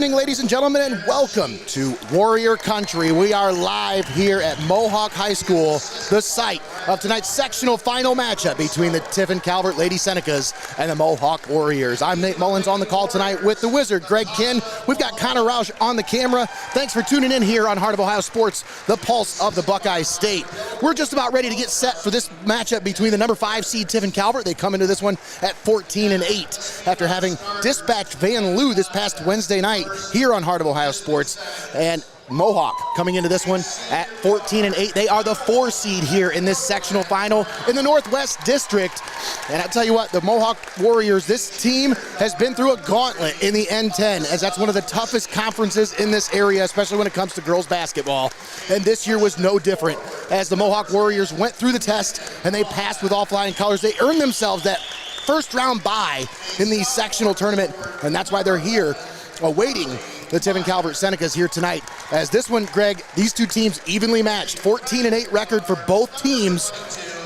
evening, ladies and gentlemen, and welcome to Warrior Country. We are live here at Mohawk High School, the site of tonight's sectional final matchup between the Tiffin Calvert Lady Senecas and the Mohawk Warriors. I'm Nate Mullins on the call tonight with the Wizard, Greg Kinn. We've got Connor Roush on the camera. Thanks for tuning in here on Heart of Ohio Sports, the pulse of the Buckeye State. We're just about ready to get set for this matchup between the number 5 seed Tiffin Calvert. They come into this one at 14-8 after having dispatched Van Loo this past Wednesday night here on Heart of Ohio Sports. And Mohawk coming into this one at 14-8. They are the 4 seed here in this sectional final in the Northwest District. And I'll tell you what, the Mohawk Warriors, this team has been through a gauntlet in the N10, as that's one of the toughest conferences in this area, especially when it comes to girls basketball. And this year was no different, as the Mohawk Warriors went through the test and they passed with all flying colors. They earned themselves that first round bye in the sectional tournament, and that's why they're here awaiting the Tiffin Calvert Senecas here tonight. As this one, Greg, these two teams evenly matched, 14-8 record for both teams.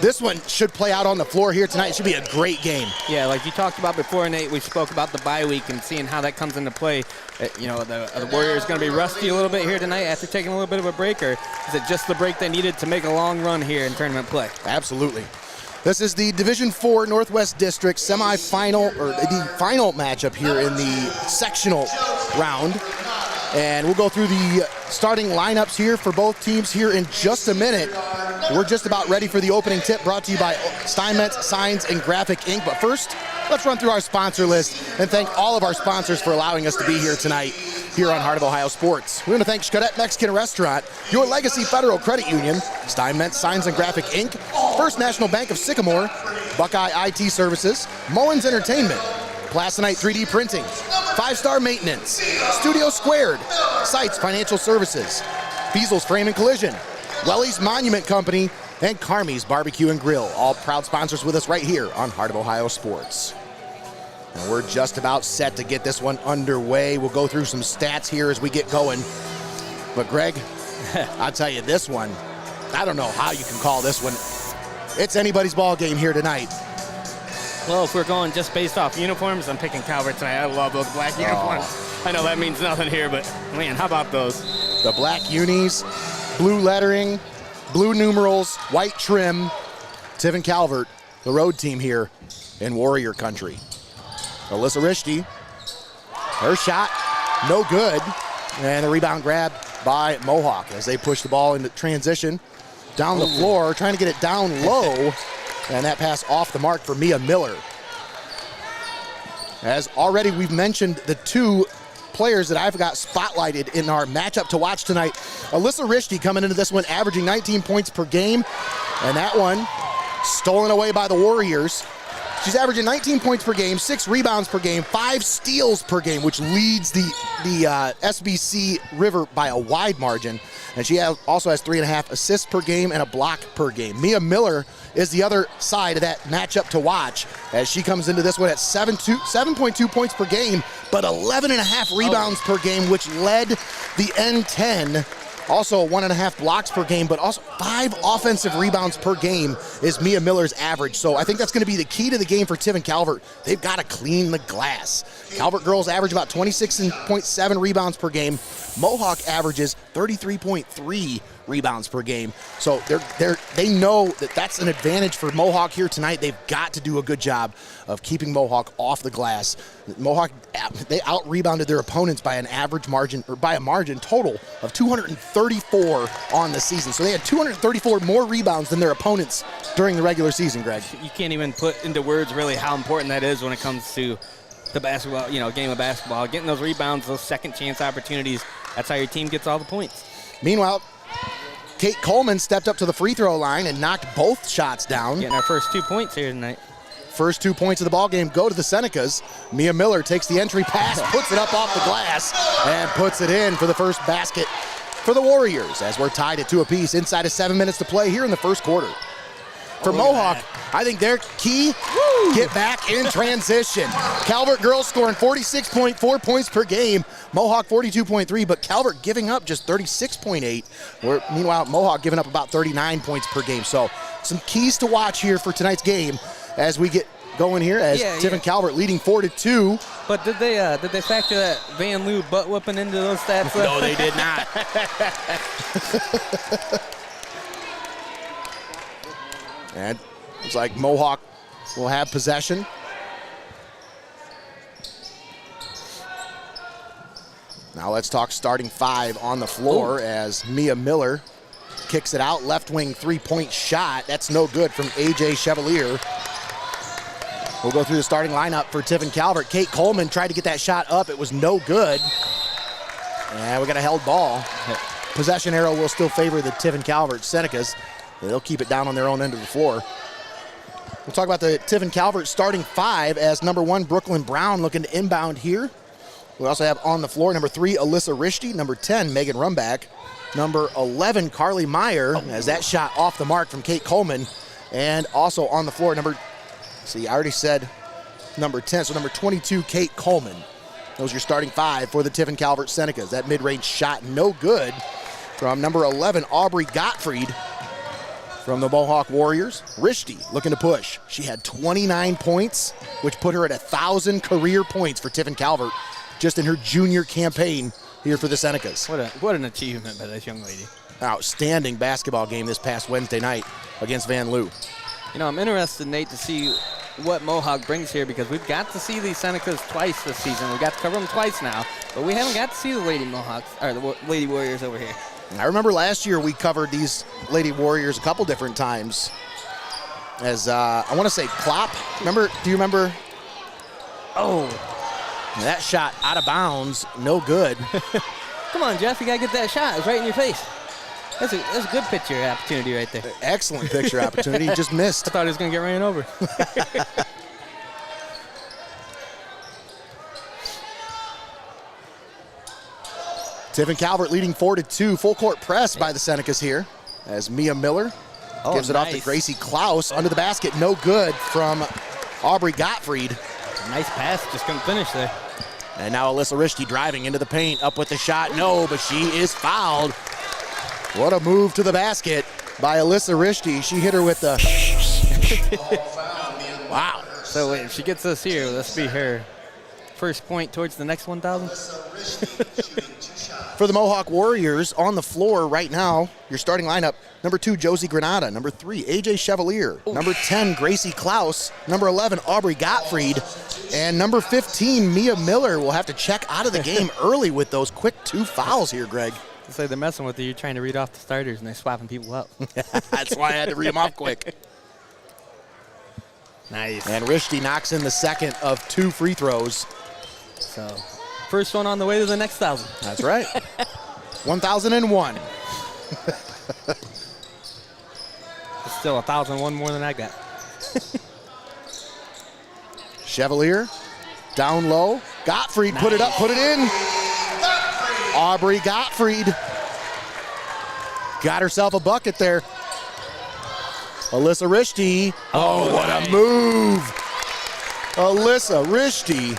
This one should play out on the floor here tonight. It should be a great game. Yeah, like you talked about before, Nate, we spoke about the bye week and seeing how that comes into play. The Warriors going to be rusty a little bit here tonight after taking a little bit of a break, or is it just the break they needed to make a long run here in tournament play? Absolutely. This is the Division IV Northwest District semifinal, or the final matchup here in the sectional round. And we'll go through the starting lineups here for both teams here in just a minute. We're just about ready for the opening tip, brought to you by Steinmetz Signs and Graphic Inc. But first, let's run through our sponsor list and thank all of our sponsors for allowing us to be here tonight here on Heart of Ohio Sports. We want to thank Xcaret Mexican Restaurant, Your Legacy Federal Credit Union, Steinmetz Signs and Graphic Inc., First National Bank of Sycamore, Buckeye IT Services, Mullins Entertainment, Plasonite 3D Printing, 5-Star Maintenance, Studio Squared, Seitz Financial Services, Feasel's Frame and Collision, Wellys Monument Company, and Carmie's Barbecue and Grill, all proud sponsors with us right here on Heart of Ohio Sports. And we're just about set to get this one underway. We'll go through some stats here as we get going. But Greg, I'll tell you, this one, I don't know how you can call this one. It's anybody's ball game here tonight. Well, if we're going just based off uniforms, I'm picking Calvert tonight. I love those black uniforms. I know that means nothing here, but man, how about those? The black unis, blue lettering, blue numerals, white trim. Tiffin Calvert, the road team here in Warrior Country. Alyssa Rishti, her shot, no good. And the rebound grab by Mohawk as they push the ball into transition down the floor, trying to get it down low. And that pass off the mark for Mia Miller. As already we've mentioned the two players that I've got spotlighted in our matchup to watch tonight. Alyssa Rishti coming into this one averaging 19 points per game. And that one stolen away by the Warriors. She's averaging 19 points per game, 6 rebounds per game, 5 steals per game, which leads the SBC River by a wide margin. And she also has 3.5 assists per game and a block per game. Mia Miller is the other side of that matchup to watch as she comes into this one at 7.2 points per game, but 11.5 rebounds per game, which led the N10. Also 1.5 blocks per game, but also 5 offensive rebounds per game is Mia Miller's average. So I think that's going to be the key to the game for Tiffin Calvert. They've got to clean the glass. Calvert girls average about 26.7 rebounds per game. Mohawk averages 33.3 rebounds per game. So they know that that's an advantage for Mohawk here tonight. They've got to do a good job of keeping Mohawk off the glass. Mohawk, they out-rebounded their opponents by an average margin, or by a margin total of 234 on the season. So they had 234 more rebounds than their opponents during the regular season, Greg. You can't even put into words really how important that is when it comes to the basketball, game of basketball. Getting those rebounds, those second chance opportunities, that's how your team gets all the points. Meanwhile, Kate Coleman stepped up to the free throw line and knocked both shots down. Getting our first 2 points here tonight. First 2 points of the ball game go to the Senecas. Mia Miller takes the entry pass, puts it up off the glass, and puts it in for the first basket for the Warriors as we're tied at 2 apiece inside of 7 minutes to play here in the first quarter. For Mohawk, I think their key, get back in transition. Calvert girls scoring 46.4 points per game. Mohawk 42.3, but Calvert giving up just 36.8. Meanwhile, Mohawk giving up about 39 points per game. So some keys to watch here for tonight's game as we get going here as Tiffin Calvert leading 4-2. But did they factor that Van Loo butt whooping into those stats? No, they did not. And it's like Mohawk will have possession. Now let's talk starting 5 on the floor as Mia Miller kicks it out. Left wing 3-point shot. That's no good from A.J. Chevalier. We'll go through the starting lineup for Tiffin Calvert. Kate Coleman tried to get that shot up. It was no good. And we got a held ball. Possession arrow will still favor the Tiffin Calvert Senecas. They'll keep it down on their own end of the floor. We'll talk about the Tiffin Calvert starting 5 as number 1, Brooklyn Brown looking to inbound here. We also have on the floor number 3, Alyssa Rishti, number 10, Megan Rumback, number 11, Carly Meyer, as that shot off the mark from Kate Coleman. And also on the floor, I already said number 10, so number 22, Kate Coleman. Those are your starting 5 for the Tiffin Calvert Senecas. That mid-range shot no good from number 11, Aubrey Gottfried from the Mohawk Warriors. Rishti looking to push. She had 29 points, which put her at 1,000 career points for Tiffin Calvert just in her junior campaign here for the Senecas. What an achievement by this young lady. Outstanding basketball game this past Wednesday night against Van Loo. You know, I'm interested, Nate, to see what Mohawk brings here because we've got to see these Senecas twice this season. We've got to cover them twice now, but we haven't got to see the Lady Mohawks, or the Lady Warriors over here. I remember last year we covered these Lady Warriors a couple different times. As I want to say Klopp. Do you remember? Oh. That shot out of bounds, no good. Come on, Jeff, you got to get that shot. It's right in your face. That's a good picture opportunity right there. Excellent picture opportunity. He just missed. I thought he was going to get ran over. Tiffin Calvert leading 4-2. Full court press by the Senecas here as Mia Miller gives it off to Gracie Klaus. Under the basket, no good from Aubrey Gottfried. Nice pass, just couldn't finish there. And now Alyssa Rishti driving into the paint, up with the shot. No, but she is fouled. What a move to the basket by Alyssa Rishti. She hit her with the... Wow. So wait, if she gets this here, this be her first point towards the next 1,000. For the Mohawk Warriors, on the floor right now, your starting lineup, number 2, Josie Granada, number 3, A.J. Chevalier, number 10, Gracie Klaus, number 11, Aubrey Gottfried, and number 15, Mia Miller will have to check out of the game early with those quick 2 fouls here, Greg. It's like they're messing with you. You're trying to read off the starters, and they're swapping people up. That's why I had to read them off quick. Nice. And Rishti knocks in the second of 2 free throws. So, first one on the way to the next 1,000. That's right. 1,001. It's still 1,001 more than I got. Chevalier, down low. Gottfried put it up, put it in. Aubrey Gottfried got herself a bucket there. Alyssa Rishti. Oh, what a move. Alyssa Rishti.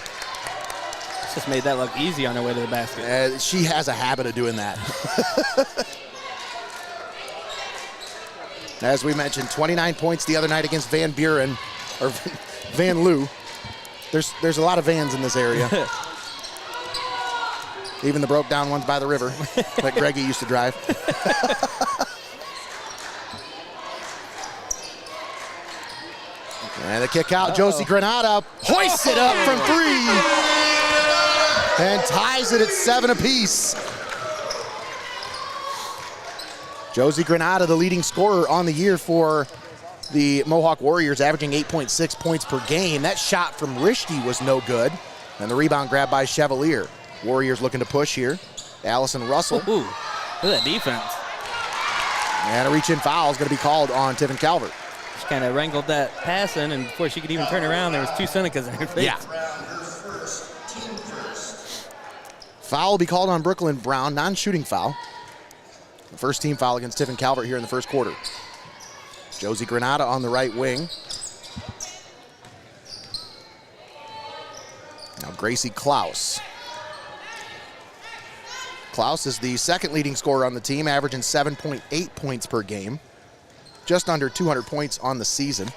Just made that look easy on her way to the basket. She has a habit of doing that. As we mentioned, 29 points the other night against Van Loo. There's a lot of Vans in this area. Even the broke down ones by the river that Greggy used to drive. And the kick out, Josie Granada hoists it up from 3 and ties it at 7 apiece. Josie Granada, the leading scorer on the year for the Mohawk Warriors, averaging 8.6 points per game. That shot from Rishti was no good. And the rebound grab by Chevalier. Warriors looking to push here. Allison Russell. Ooh, look at that defense. And a reach-in foul is going to be called on Tiffin Calvert. She kind of wrangled that pass in, and before she could even turn around, there was 2 Senecas in her face. Yeah. Foul will be called on Brooklyn Brown, non-shooting foul. The first team foul against Tiffin Calvert here in the first quarter. Josie Granada on the right wing. Now Gracie Klaus. Klaus is the second leading scorer on the team, averaging 7.8 points per game. Just under 200 points on the season.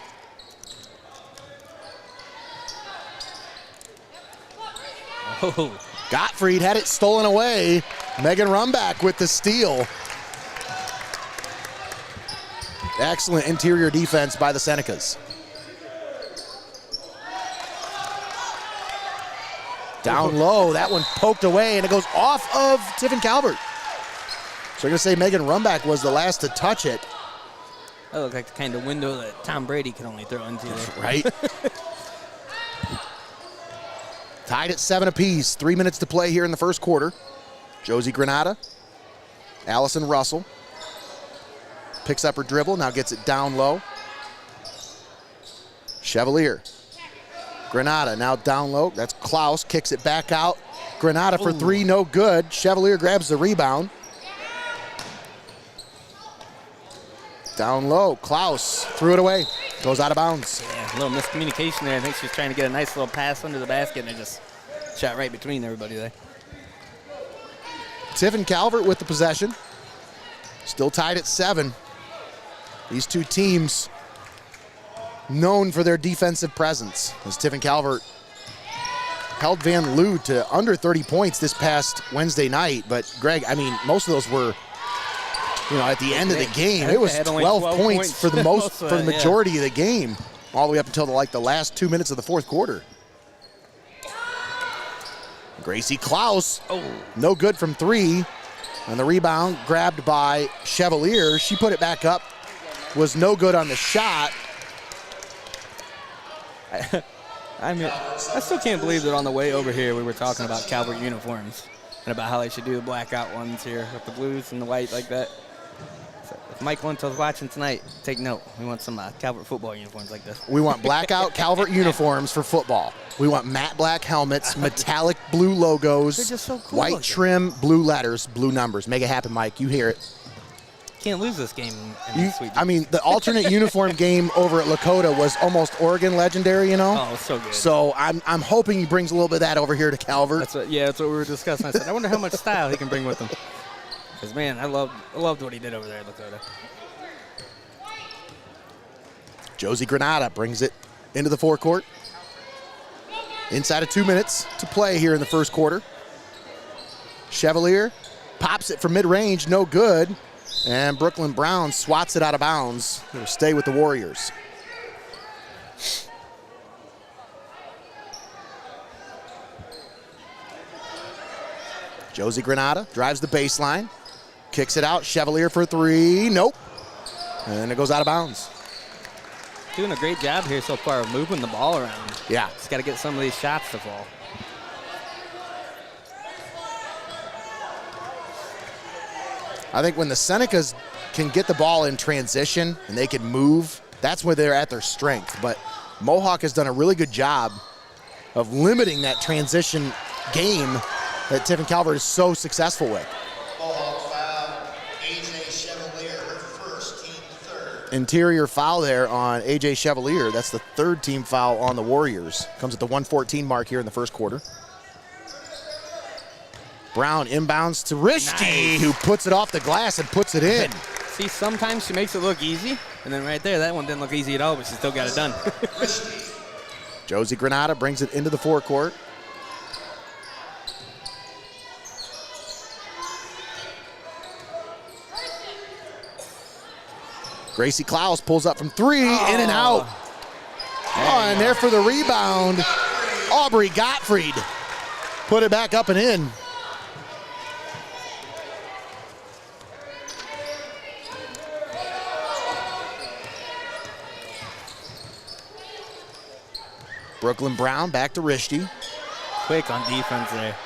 Oh. Gottfried had it stolen away. Megan Rumback with the steal. Excellent interior defense by the Senecas. Down low, that one poked away, and it goes off of Tiffin Calvert. So I'm going to say Megan Rumback was the last to touch it. That looked like the kind of window that Tom Brady could only throw into there. Right? Tied at 7 apiece. 3 minutes to play here in the first quarter. Josie Granata, Allison Russell. Picks up her dribble, now gets it down low. Chevalier. Granata now down low. That's Klaus, kicks it back out. Granata for three, no good. Chevalier grabs the rebound. Down low, Klaus threw it away. Goes out of bounds. Yeah, a little miscommunication there. I think she was trying to get a nice little pass under the basket, and it just shot right between everybody there. Tiffin Calvert with the possession. Still tied at 7. These two teams known for their defensive presence, as Tiffin Calvert held Van Loo to under 30 points this past Wednesday night. But Greg, I mean, most of those were, at the end of the game. It was 12 points for the for the majority of the game, all the way up until the last 2 minutes of the fourth quarter. Gracie Klaus, no good from 3. And the rebound grabbed by Chevalier. She put it back up, was no good on the shot. I mean, I still can't believe that on the way over here we were talking about Calvert uniforms and about how they should do the blackout ones here with the blues and the white like that. So if Mike Lintel's watching tonight, take note. We want some Calvert football uniforms like this. We want blackout Calvert uniforms for football. We want matte black helmets, metallic blue logos, they're just so cool white looking. trim, blue letters, blue numbers. Make it happen, Mike. You hear it. Can't lose this game in this sweet. I mean, the alternate uniform game over at Lakota was almost Oregon legendary, Oh, it's so good. So I'm hoping he brings a little bit of that over here to Calvert. That's what we were discussing. I said, I wonder how much style he can bring with him. Because, man, I loved what he did over there at Lakota. Josie Granata brings it into the forecourt. Inside of 2 minutes to play here in the first quarter. Chevalier pops it from mid-range, no good. And Brooklyn Brown swats it out of bounds. He'll stay with the Warriors. Josie Granata drives the baseline. Kicks it out. Chevalier for 3. Nope. And it goes out of bounds. Doing a great job here so far of moving the ball around. Yeah. Just got to get some of these shots to fall. I think when the Senecas can get the ball in transition and they can move, that's where they're at their strength. But Mohawk has done a really good job of limiting that transition game that Tiffin Calvert is so successful with. Mohawk foul, A.J. Chevalier, her first, team third. Interior foul there on A.J. Chevalier. That's the third team foul on the Warriors. Comes at the 1:14 mark here in the first quarter. Brown inbounds to Rishti, who puts it off the glass and puts it in. See, sometimes she makes it look easy, and then right there, that one didn't look easy at all, but she still got it done. Josie Granata brings it into the forecourt. Gracie Klaus pulls up from 3, in and out. And there for the rebound, Aubrey Gottfried. Put it back up and in. Brooklyn Brown back to Rishti. Quick on defense there.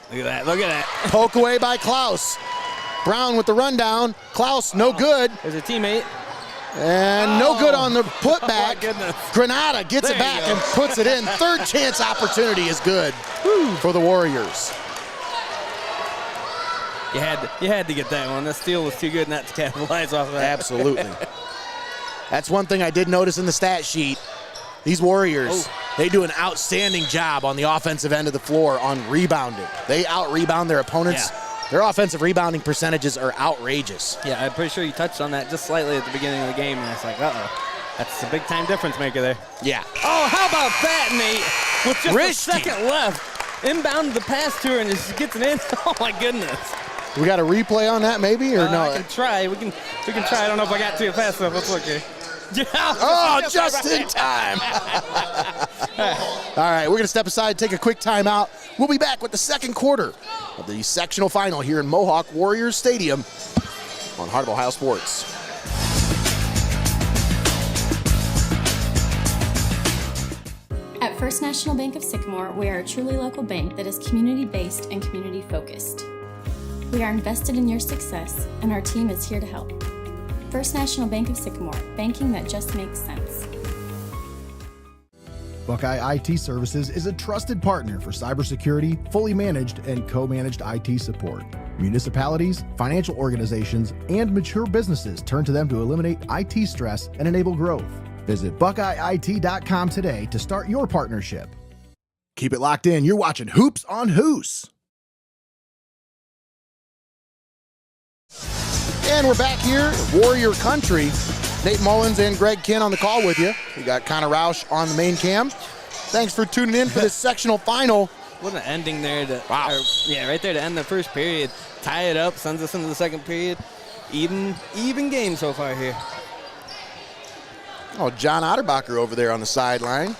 Look at that, look at that. Poke away by Klaus. Brown with the rundown. Klaus, no good. There's a teammate. And no good on the putback. Oh, my goodness. Granata gets There it you back go. and puts it in. Third chance opportunity is good for the Warriors. You had to get that one. That steal was too good not to capitalize off of that. Absolutely. That's one thing I did notice in the stat sheet. These Warriors, they do an outstanding job on the offensive end of the floor on rebounding. They out-rebound their opponents. Yeah. Their offensive rebounding percentages are outrageous. Yeah, I'm pretty sure you touched on that just slightly at the beginning of the game, and it's like, uh-oh. That's a big-time difference maker there. Yeah. Oh, how about that, Nate? with just a Risky. second left. Inbound the pass to her and just gets it in. Oh my goodness. We got a replay on that maybe, or no? I can try. We can try. I don't know if I got to it fast enough. Let's look here. Yeah. Oh, just in time. All right, we're going to step aside, take a quick timeout. We'll be back with the second quarter of the sectional final here in Mohawk Warriors Stadium on Heart of Ohio Sports. At First National Bank of Sycamore, we are a truly local bank that is community-based and community-focused. We are invested in your success, and our team is here to help. First National Bank of Sycamore, banking that just makes sense. Buckeye IT Services is a trusted partner for cybersecurity, fully managed and co-managed IT support. Municipalities, financial organizations, and mature businesses turn to them to eliminate IT stress and enable growth. Visit BuckeyeIT.com today to start your partnership. Keep it locked in. You're watching Hoops on Hoos. And we're back here, Warrior Country. Nate Mullins and Greg Kinn on the call with you. We got Connor Roush on the main cam. Thanks for tuning in for this sectional final. What an ending there. Wow. Right there to end the first period. Tie it up, sends us into the second period. Even game so far here. Oh, John Otterbacher over there on the sideline.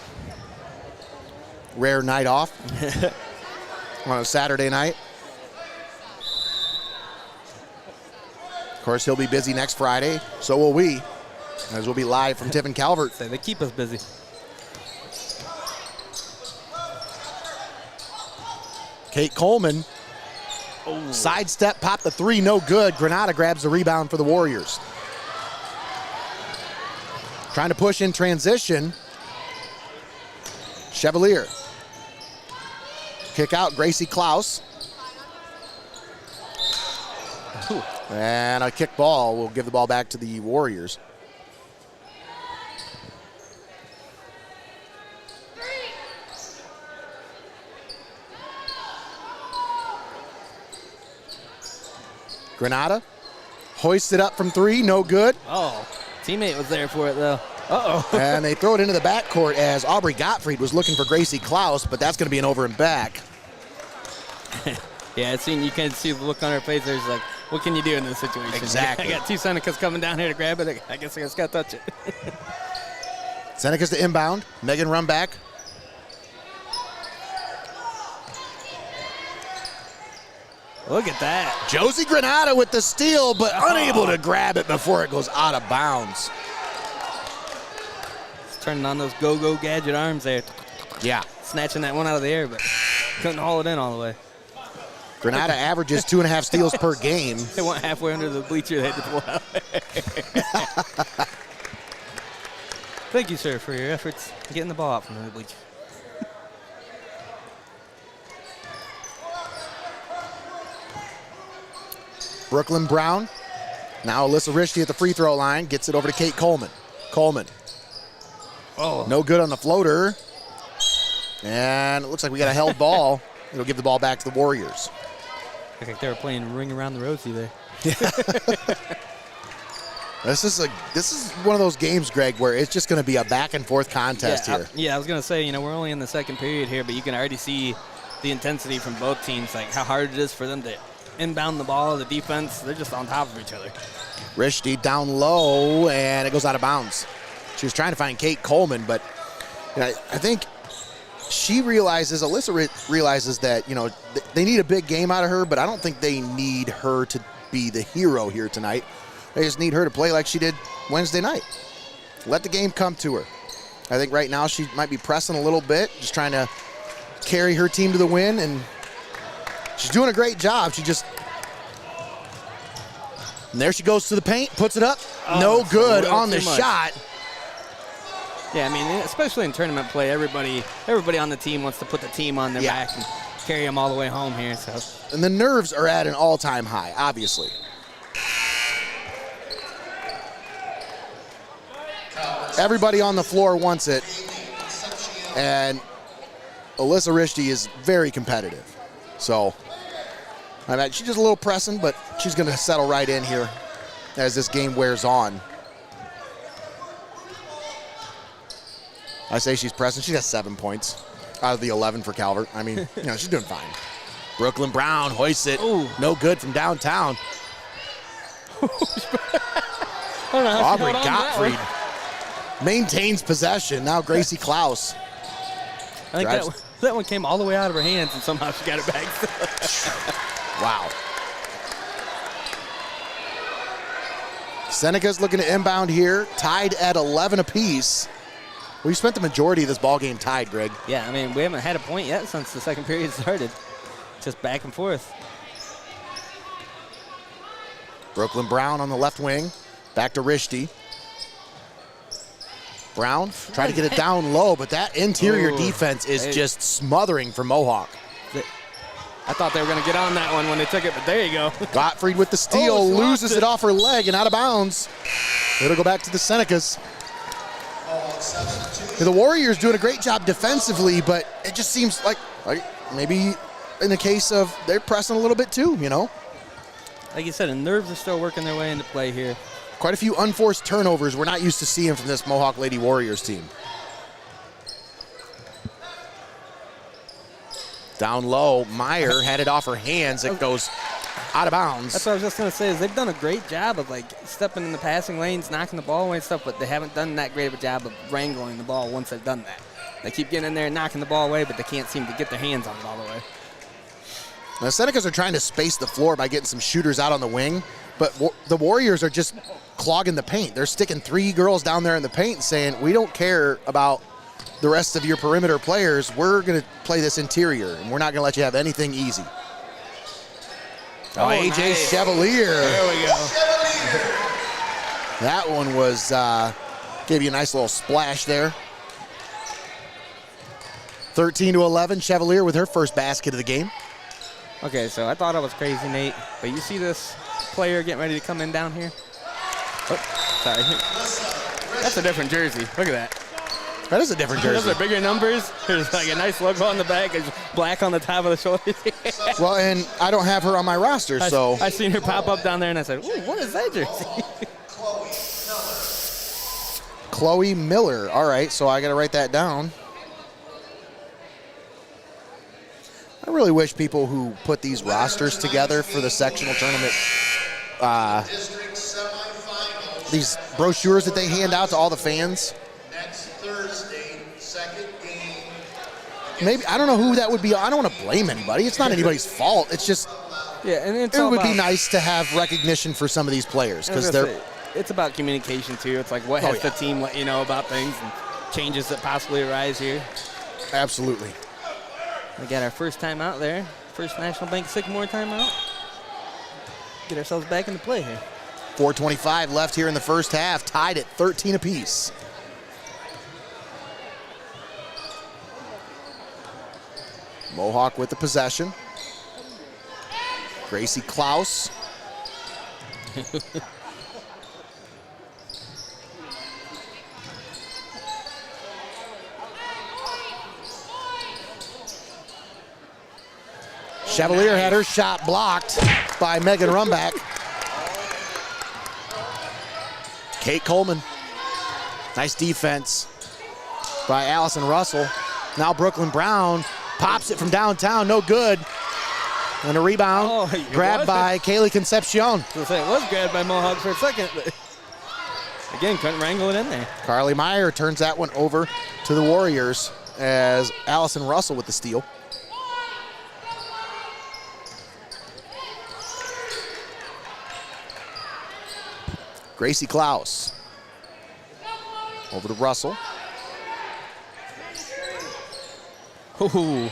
Rare night off on a Saturday night. Of course, he'll be busy next Friday. So will we, as we'll be live from Tiffin Calvert. They keep us busy. Kate Coleman. Sidestep, pop the three, no good. Granada grabs the rebound for the Warriors. Trying to push in transition. Chevalier. Kick out, Gracie Klaus. And a kick ball will give the ball back to the Warriors. Granada hoists it up from three, no good. Oh, teammate was there for it though. Uh-oh. And they throw it into the backcourt as Aubrey Gottfried was looking for Gracie Klaus, but that's going to be an over and back. Yeah, you can see the look on her face. There's like, what can you do in this situation? Exactly. I got two Senecas coming down here to grab it. I guess I just got to touch it. Senecas to inbound. Megan run back. Look at that. Josie Granada with the steal, but unable to grab it before it goes out of bounds. Turning on those go-go gadget arms there. Yeah. Snatching that one out of the air, but couldn't haul it in all the way. Granada averages 2.5 steals per game. They went halfway under the bleacher. They had to pull out. Thank you, sir, for your efforts getting the ball out from the bleacher. Brooklyn Brown. Now Alyssa Risty at the free throw line. Gets it over to Kate Coleman. Coleman. Oh. No good on the floater. And it looks like we got a held ball. It'll give the ball back to the Warriors. I think they were playing Ring Around the Rosie there. This is one of those games, Greg, where it's just going to be a back and forth contest here. I was going to say, we're only in the second period here, but you can already see the intensity from both teams, like how hard it is for them to inbound the ball. The defense, they're just on top of each other. Risty down low, and it goes out of bounds. She was trying to find Kate Coleman, but I think she realizes, Alyssa realizes that, they need a big game out of her, but I don't think they need her to be the hero here tonight. They just need her to play like she did Wednesday night. Let the game come to her. I think right now she might be pressing a little bit, just trying to carry her team to the win, and she's doing a great job. And there she goes to the paint, puts it up. No good on the shot. Yeah, especially in tournament play, everybody on the team wants to put the team on their back and carry them all the way home here. So. And the nerves are at an all-time high, obviously. Everybody on the floor wants it. And Alyssa Risty is very competitive. So, she's just a little pressing, but she's going to settle right in here as this game wears on. I say she's pressing. She got 7 points. out of the 11 for Calvert. I mean, she's doing fine. Brooklyn Brown hoists it. Ooh. No good from downtown. Aubrey Gottfried maintains possession. Now Gracie Klaus. I think that one came all the way out of her hands, and somehow she got it back. Wow. Senecas looking to inbound here, tied at 11 apiece. We spent the majority of this ball game tied, Greg. Yeah, I mean, we haven't had a point yet since the second period started. Just back and forth. Brooklyn Brown on the left wing. Back to Rishti. Brown tried to get it down low, but that interior defense is just smothering for Mohawk. I thought they were going to get on that one when they took it, but there you go. Gottfried with the steal, loses it off her leg and out of bounds. It'll go back to the Senecas. The Warriors doing a great job defensively, but it just seems like maybe in the case of they're pressing a little bit too, Like you said, the nerves are still working their way into play here. Quite a few unforced turnovers we're not used to seeing from this Mohawk Lady Warriors team. Down low, Meyer had it off her hands. It goes out of bounds. That's what I was just going to say is they've done a great job of stepping in the passing lanes, knocking the ball away and stuff, but they haven't done that great of a job of wrangling the ball once they've done that. They keep getting in there and knocking the ball away, but they can't seem to get their hands on it all the way. Now, Senecas are trying to space the floor by getting some shooters out on the wing, but the Warriors are just clogging the paint. They're sticking 3 girls down there in the paint saying, we don't care about the rest of your perimeter players. We're going to play this interior, and we're not going to let you have anything easy. AJ nice. Chevalier. There we go. That one was, gave you a nice little splash there. 13-11, Chevalier with her first basket of the game. Okay, so I thought I was crazy, Nate, but you see this player getting ready to come in down here? Oh, sorry. That's a different jersey. Look at that. That is a different jersey. Those are bigger numbers. There's like a nice logo on the back. There's black on the top of the shoulders. Well, and I don't have her on my roster, so. I seen her pop up down there, and I said, ooh, what is that jersey? Chloe Miller. All right, so I got to write that down. I really wish people who put these rosters together for the sectional tournament, these brochures that they hand out to all the fans. Next Thursday, second game. Maybe, I don't know who that would be. I don't want to blame anybody. It's not anybody's fault. It's just, Yeah, and it would be nice to have recognition for some of these players because it's about communication too. It's like what has the team let you know about things and changes that possibly arise here. Absolutely. We got our first timeout there. First National Bank Sycamore timeout. Get ourselves back into play here. 4:25 left here in the first half, tied at 13 apiece. Mohawk with the possession. Gracie Klaus. Chevalier had her shot blocked by Megan Rumback. Kate Coleman. Nice defense by Allison Russell. Now Brooklyn Brown pops it from downtown, no good. And a rebound grabbed by Kaylee Concepcion. It was grabbed by Mohawk for a second, but again, couldn't wrangle it in there. Carly Meyer turns that one over to the Warriors as Allison Russell with the steal. Gracie Klaus. Over to Russell. Ooh.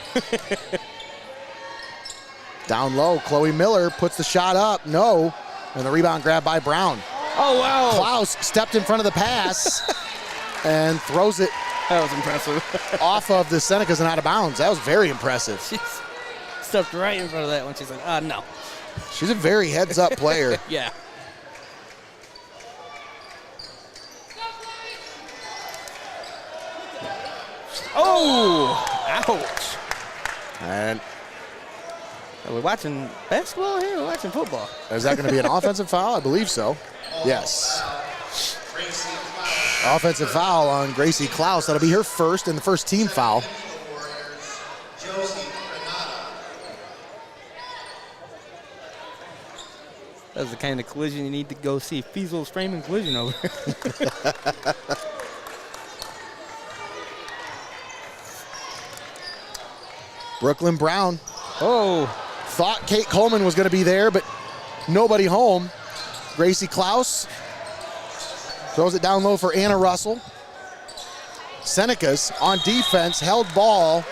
Down low, Chloe Miller puts the shot up. No. And the rebound grabbed by Brown. Oh, wow. Klaus stepped in front of the pass and throws it. That was impressive. Off of the Senecas and out of bounds. That was very impressive. She stepped right in front of that one. She's like, no. She's a very heads-up player. Yeah. Oh, ouch. And are we watching basketball here or watching football? is that going to be an offensive foul? I believe so. Yes. Offensive foul on Gracie Klaus. That'll be her first and the first team foul. That's the kind of collision you need to go see Feasel's framing collision over. Brooklyn Brown. Oh. Thought Kate Coleman was going to be there, but nobody home. Gracie Klaus throws it down low for Anna Russell. Senecas on defense, held ball.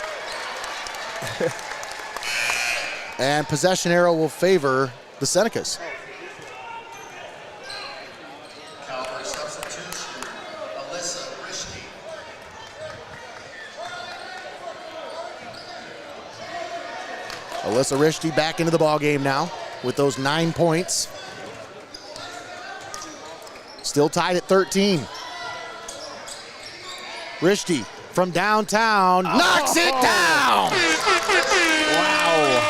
And possession arrow will favor the Senecas. Calvert substitution, Alyssa Rishke. Alyssa Rishke back into the ball game now with those 9 points. Still tied at 13. Rishke from downtown knocks it down. Wow.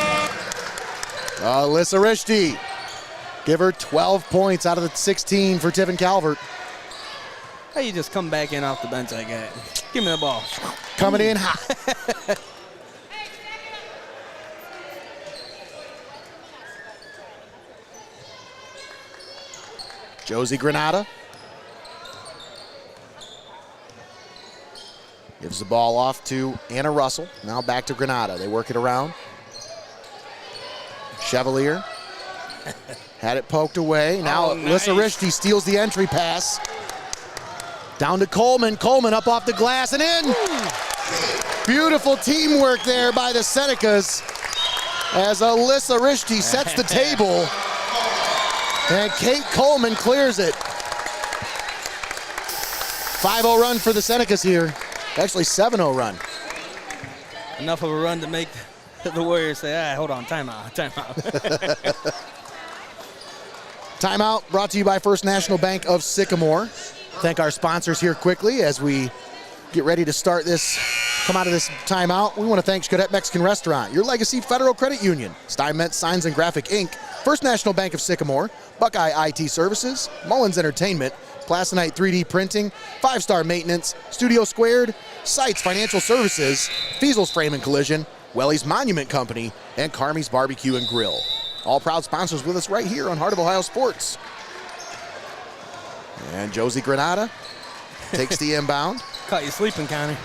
Alyssa Rishke, give her 12 points out of the 16 for Tiffin Calvert. How you just come back in off the bench like that? Give me the ball. Coming in hot. Josie Granada gives the ball off to Anna Russell. Now back to Granada. They work it around. Chevalier had it poked away. Now Alyssa Rishke steals the entry pass. Down to Coleman. Coleman up off the glass and in. Beautiful teamwork there by the Senecas as Alyssa Rishke sets the table. And Kate Coleman clears it. 5-0 run for the Senecas here. Actually, 7-0 run. Enough of a run to make the Warriors say, hold on, timeout. Timeout brought to you by First National Bank of Sycamore. Thank our sponsors here quickly as we get ready to start this, come out of this timeout. We want to thank Xcaret Mexican Restaurant, Your Legacy Federal Credit Union, Steinmetz Signs and Graphic Inc., First National Bank of Sycamore, Buckeye IT Services, Mullins Entertainment, Plasonite 3D Printing, 5-Star Maintenance, Studio Squared, Seitz Financial Services, Feasel's Frame and Collision, Wellys Monument Company, and Carmie's Barbecue and Grill. All proud sponsors with us right here on Heart of Ohio Sports. And Josie Granada takes the inbound. Caught you sleeping, Connor.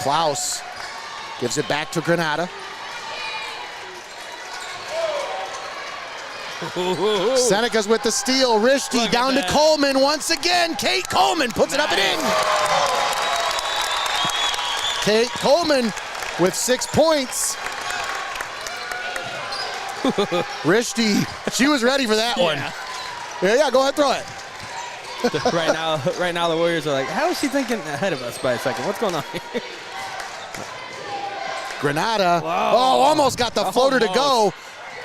Klaus gives it back to Granada. Senecas with the steal. Rishke down to Coleman once again. Kate Coleman puts it up and in. Kate Coleman with 6 points. Rishke, she was ready for that one. Yeah, go ahead, throw it. Right now the Warriors are like, how is she thinking ahead of us by a second? What's going on here? Granada, almost got the floater to go.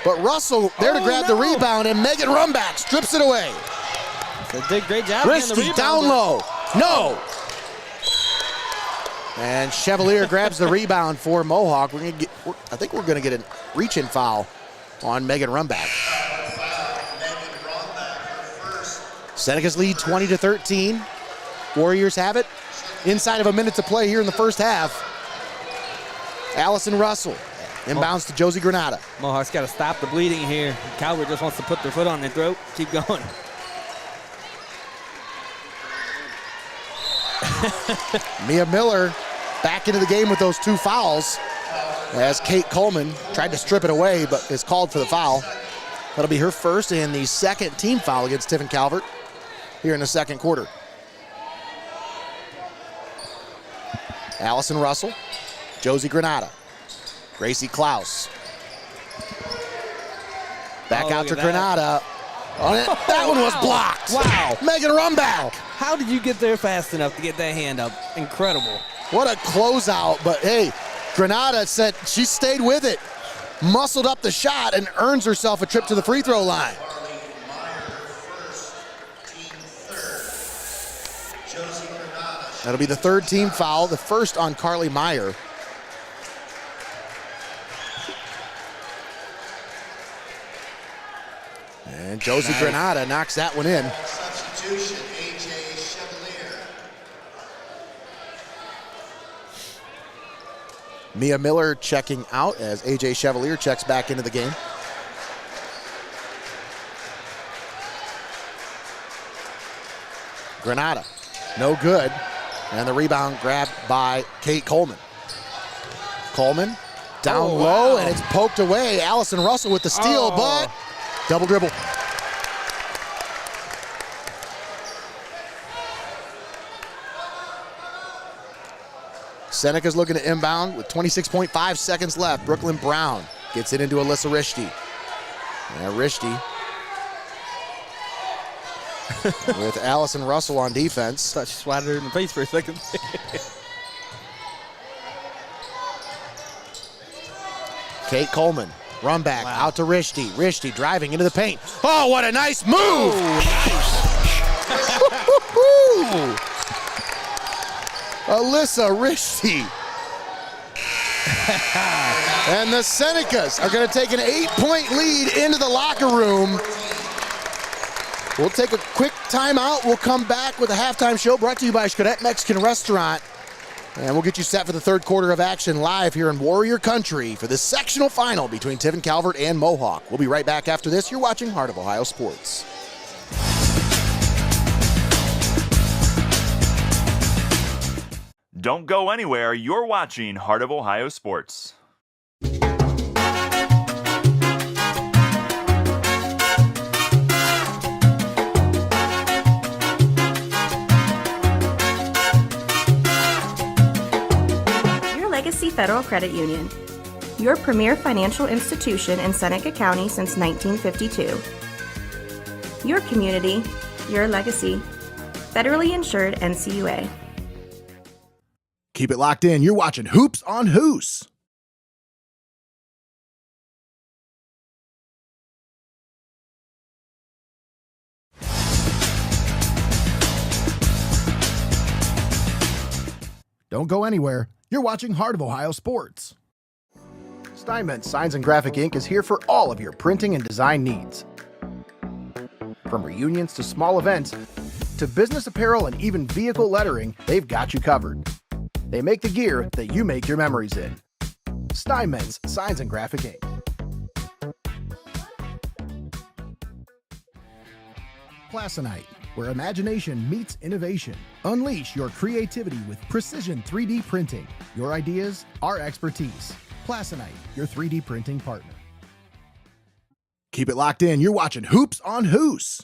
But Russell there to grab the rebound, and Megan Rumback strips it away. They did a great job. Rishke down low. No. And Chevalier grabs the rebound for Mohawk. I think we're going to get a reach-in foul on Megan Rumback. Senecas lead 20-13. Warriors have it inside of a minute to play here in the first half. Allison Russell inbounds to Josie Granada. Mohawk's got to stop the bleeding here. Calvert just wants to put their foot on their throat. Keep going. Mia Miller back into the game with those 2 fouls as Kate Coleman tried to strip it away but is called for the foul. That'll be her first and the second team foul against Tiffin Calvert here in the second quarter. Allison Russell, Josie Granada, Gracie Klaus. Back out to Granada. That one was blocked. Wow. Megan Rumback. How did you get there fast enough to get that hand up? Incredible. What a closeout, but hey, Granada said she stayed with it, muscled up the shot, and earns herself a trip to the free throw line. That'll be the third team foul, the first on Carly Meyer. And Josie Granada knocks that one in. Substitution, A.J. Chevalier. Mia Miller checking out as AJ Chevalier checks back into the game. Granada, no good. And the rebound grabbed by Kate Coleman. Coleman down low, and it's poked away. Allison Russell with the steal, but double dribble. Senecas looking to inbound with 26.5 seconds left. Brooklyn Brown gets it into Alyssa Rishti. And Rishti with Allison Russell on defense. Thought she swatted her in the face for a second. Kate Coleman, run back out to Rishti. Rishti driving into the paint. Oh, what a nice move! Alyssa Rishti. And the Senecas are going to take an 8-point lead into the locker room. We'll take a quick timeout. We'll come back with a halftime show brought to you by Xcaret Mexican Restaurant. And we'll get you set for the third quarter of action live here in Warrior Country for the sectional final between Tiffin Calvert and Mohawk. We'll be right back after this. You're watching Heart of Ohio Sports. Don't go anywhere. You're watching Heart of Ohio Sports. Legacy Federal Credit Union, your premier financial institution in Seneca County since 1952. Your community, your legacy. Federally insured NCUA. Keep it locked in. You're watching Hoops on Hoos. Don't go anywhere. You're watching Heart of Ohio Sports. Steinmetz Signs and Graphic Ink is here for all of your printing and design needs. From reunions to small events, to business apparel and even vehicle lettering, they've got you covered. They make the gear that you make your memories in. Steinmetz Signs and Graphic Ink. Plasonite, where imagination meets innovation. Unleash your creativity with precision 3D printing. Your ideas, our expertise. Plasonite, your 3D printing partner. Keep it locked in. You're watching Hoops on Hoos.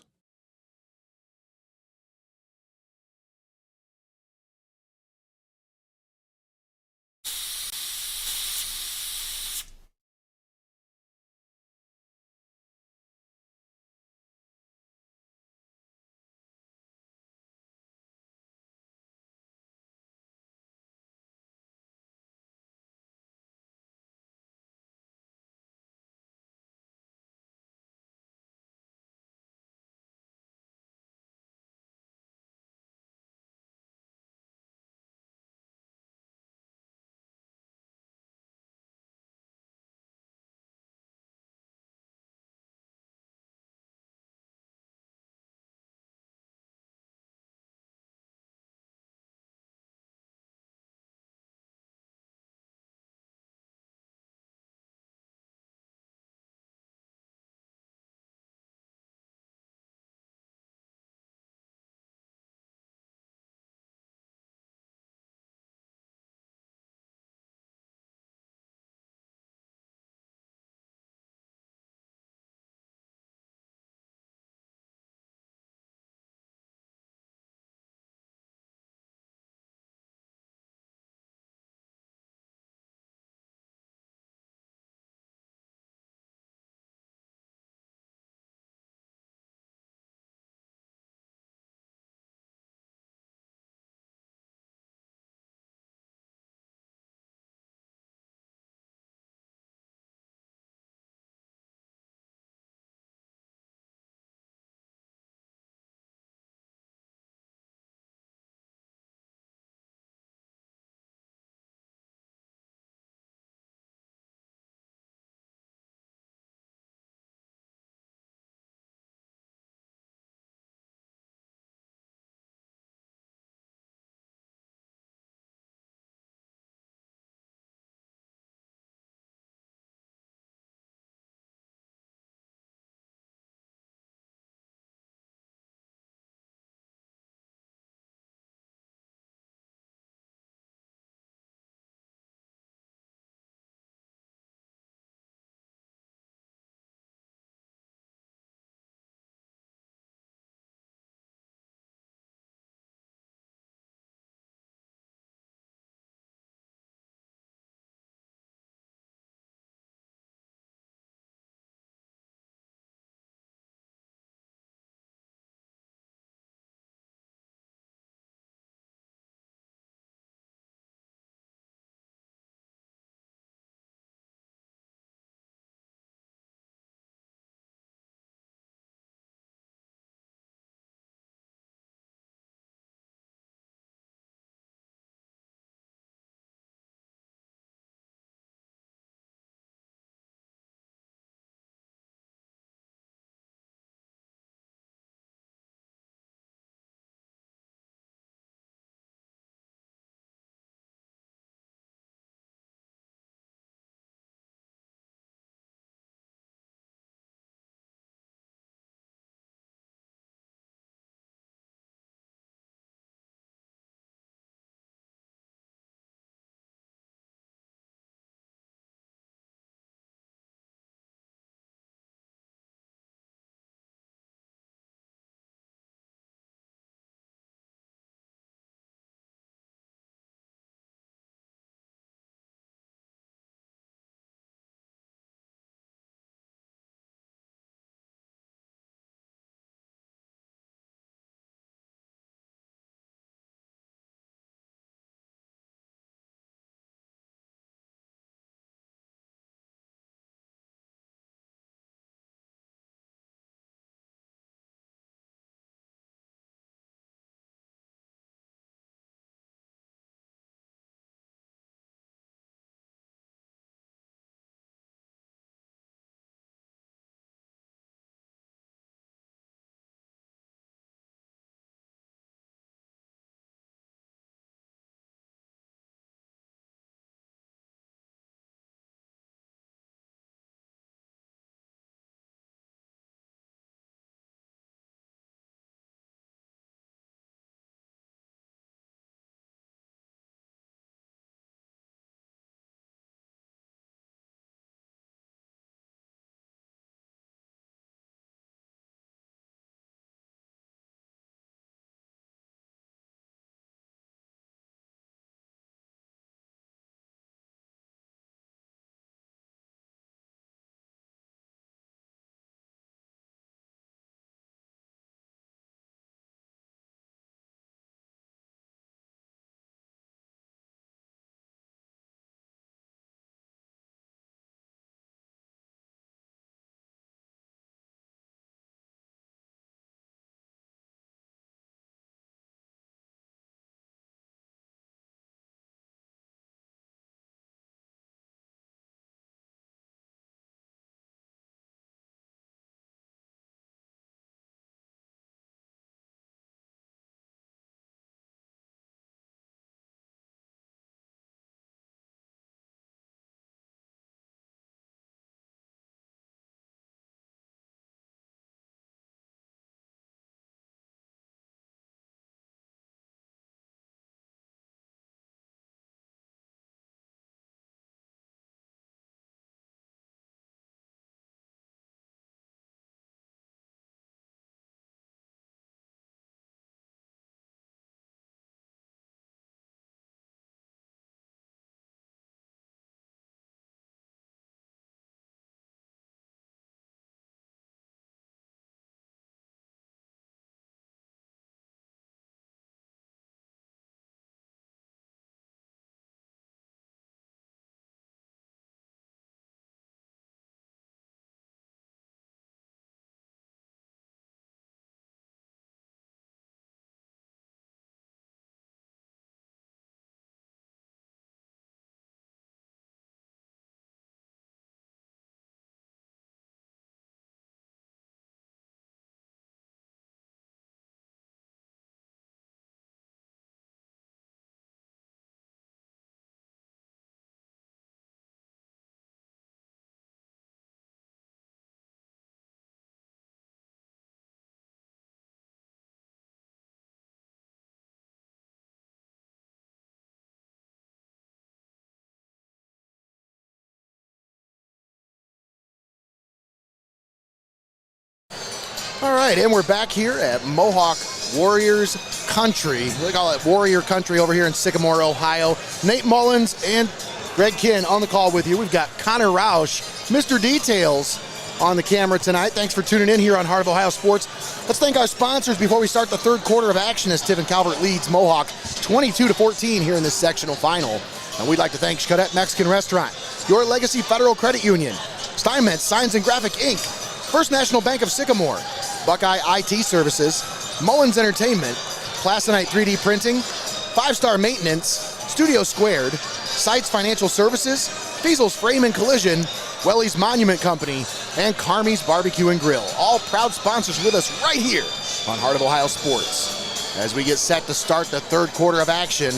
All right, and we're back here at Mohawk Warriors Country. We call it Warrior Country over here in Sycamore, Ohio. Nate Mullins and Greg Kinn on the call with you. We've got Connor Roush, Mr. Details, on the camera tonight. Thanks for tuning in here on Heart of Ohio Sports. Let's thank our sponsors before we start the third quarter of action as Tiffin Calvert leads Mohawk 22-14 here in this sectional final. And we'd like to thank Xcaret Mexican Restaurant, Your Legacy Federal Credit Union, Steinmetz Signs and Graphic Inc., First National Bank of Sycamore, Buckeye IT Services, Mullins Entertainment, Plasonite 3D Printing, 5-Star Maintenance, Studio Squared, Seitz Financial Services, Feasel's Frame and Collision, Wellys Monument Company, and Carmie's Barbecue and Grill. All proud sponsors with us right here on Heart of Ohio Sports. As we get set to start the third quarter of action,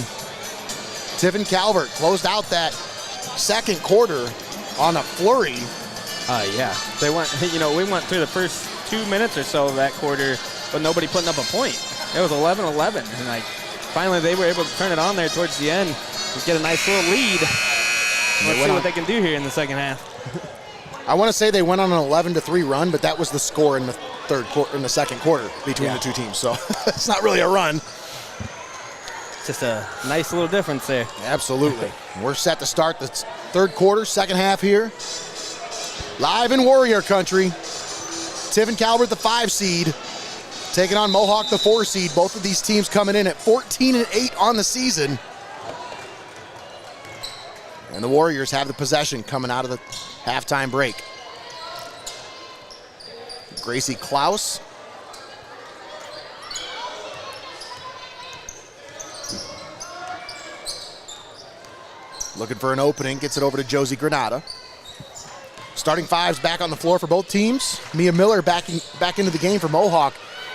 Tiffin Calvert closed out that second quarter on a flurry. Yeah, they went. We went through the first 2 minutes or so of that quarter, but nobody putting up a point. It was 11-11, and finally they were able to turn it on there towards the end and get a nice little lead. Let's see what they can do here in the second half. I want to say they went on an 11-3 run, but that was the score in the second quarter between the two teams. So it's not really a run. Just a nice little difference there. Absolutely. We're set to start the third quarter, second half here. Live in Warrior Country. Tiffin Calvert, the 5 seed, taking on Mohawk, the 4 seed. Both of these teams coming in at 14-8 on the season. And the Warriors have the possession coming out of the halftime break. Gracie Klaus. Looking for an opening, gets it over to Josie Granada. Starting 5s back on the floor for both teams. Mia Miller back into the game for Mohawk.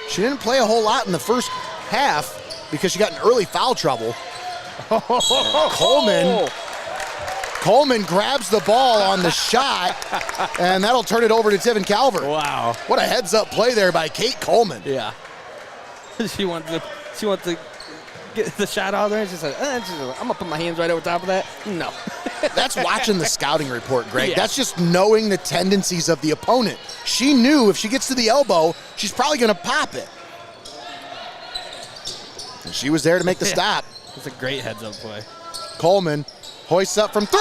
She didn't play a whole lot in the first half because she got in early foul trouble. Coleman grabs the ball on the shot, and that'll turn it over to Tiffin Calvert. Wow. What a heads-up play there by Kate Coleman. Yeah. She wants to get the shot out there, and she said, I'm going to put my hands right over top of that. No. That's watching the scouting report, Greg. Yeah. That's just knowing the tendencies of the opponent. She knew if she gets to the elbow, she's probably going to pop it. And she was there to make the stop. It's a great heads-up play. Coleman hoists up from 3!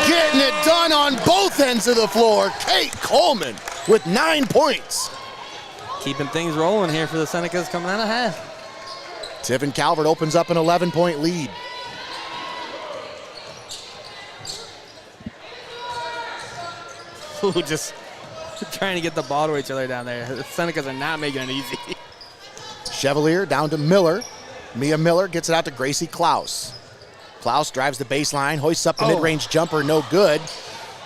Getting it done on both ends of the floor. Kate Coleman with 9 points. Keeping things rolling here for the Senecas coming out of half. Tiffin Calvert opens up an 11-point lead. Ooh, just trying to get the ball to each other down there. The Senecas are not making it easy. Chevalier down to Miller. Mia Miller gets it out to Gracie Klaus. Klaus drives the baseline, hoists up the mid-range jumper, no good.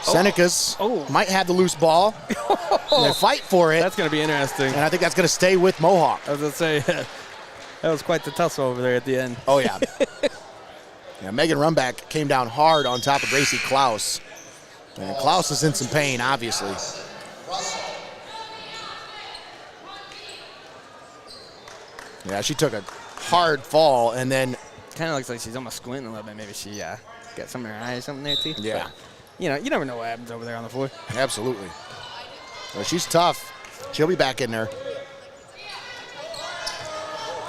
Senecas might have the loose ball. They fight for it. That's going to be interesting. And I think that's going to stay with Mohawk. I was going to say, that was quite the tussle over there at the end. Oh, yeah. Megan Rumback came down hard on top of Gracie Klaus. And Klaus is in some pain, obviously. Yeah, she took a hard fall and then... Kind of looks like she's almost squinting a little bit. Maybe she got something in her eye or something there, too. Yeah. But, you never know what happens over there on the floor. Absolutely. Well, she's tough. She'll be back in there.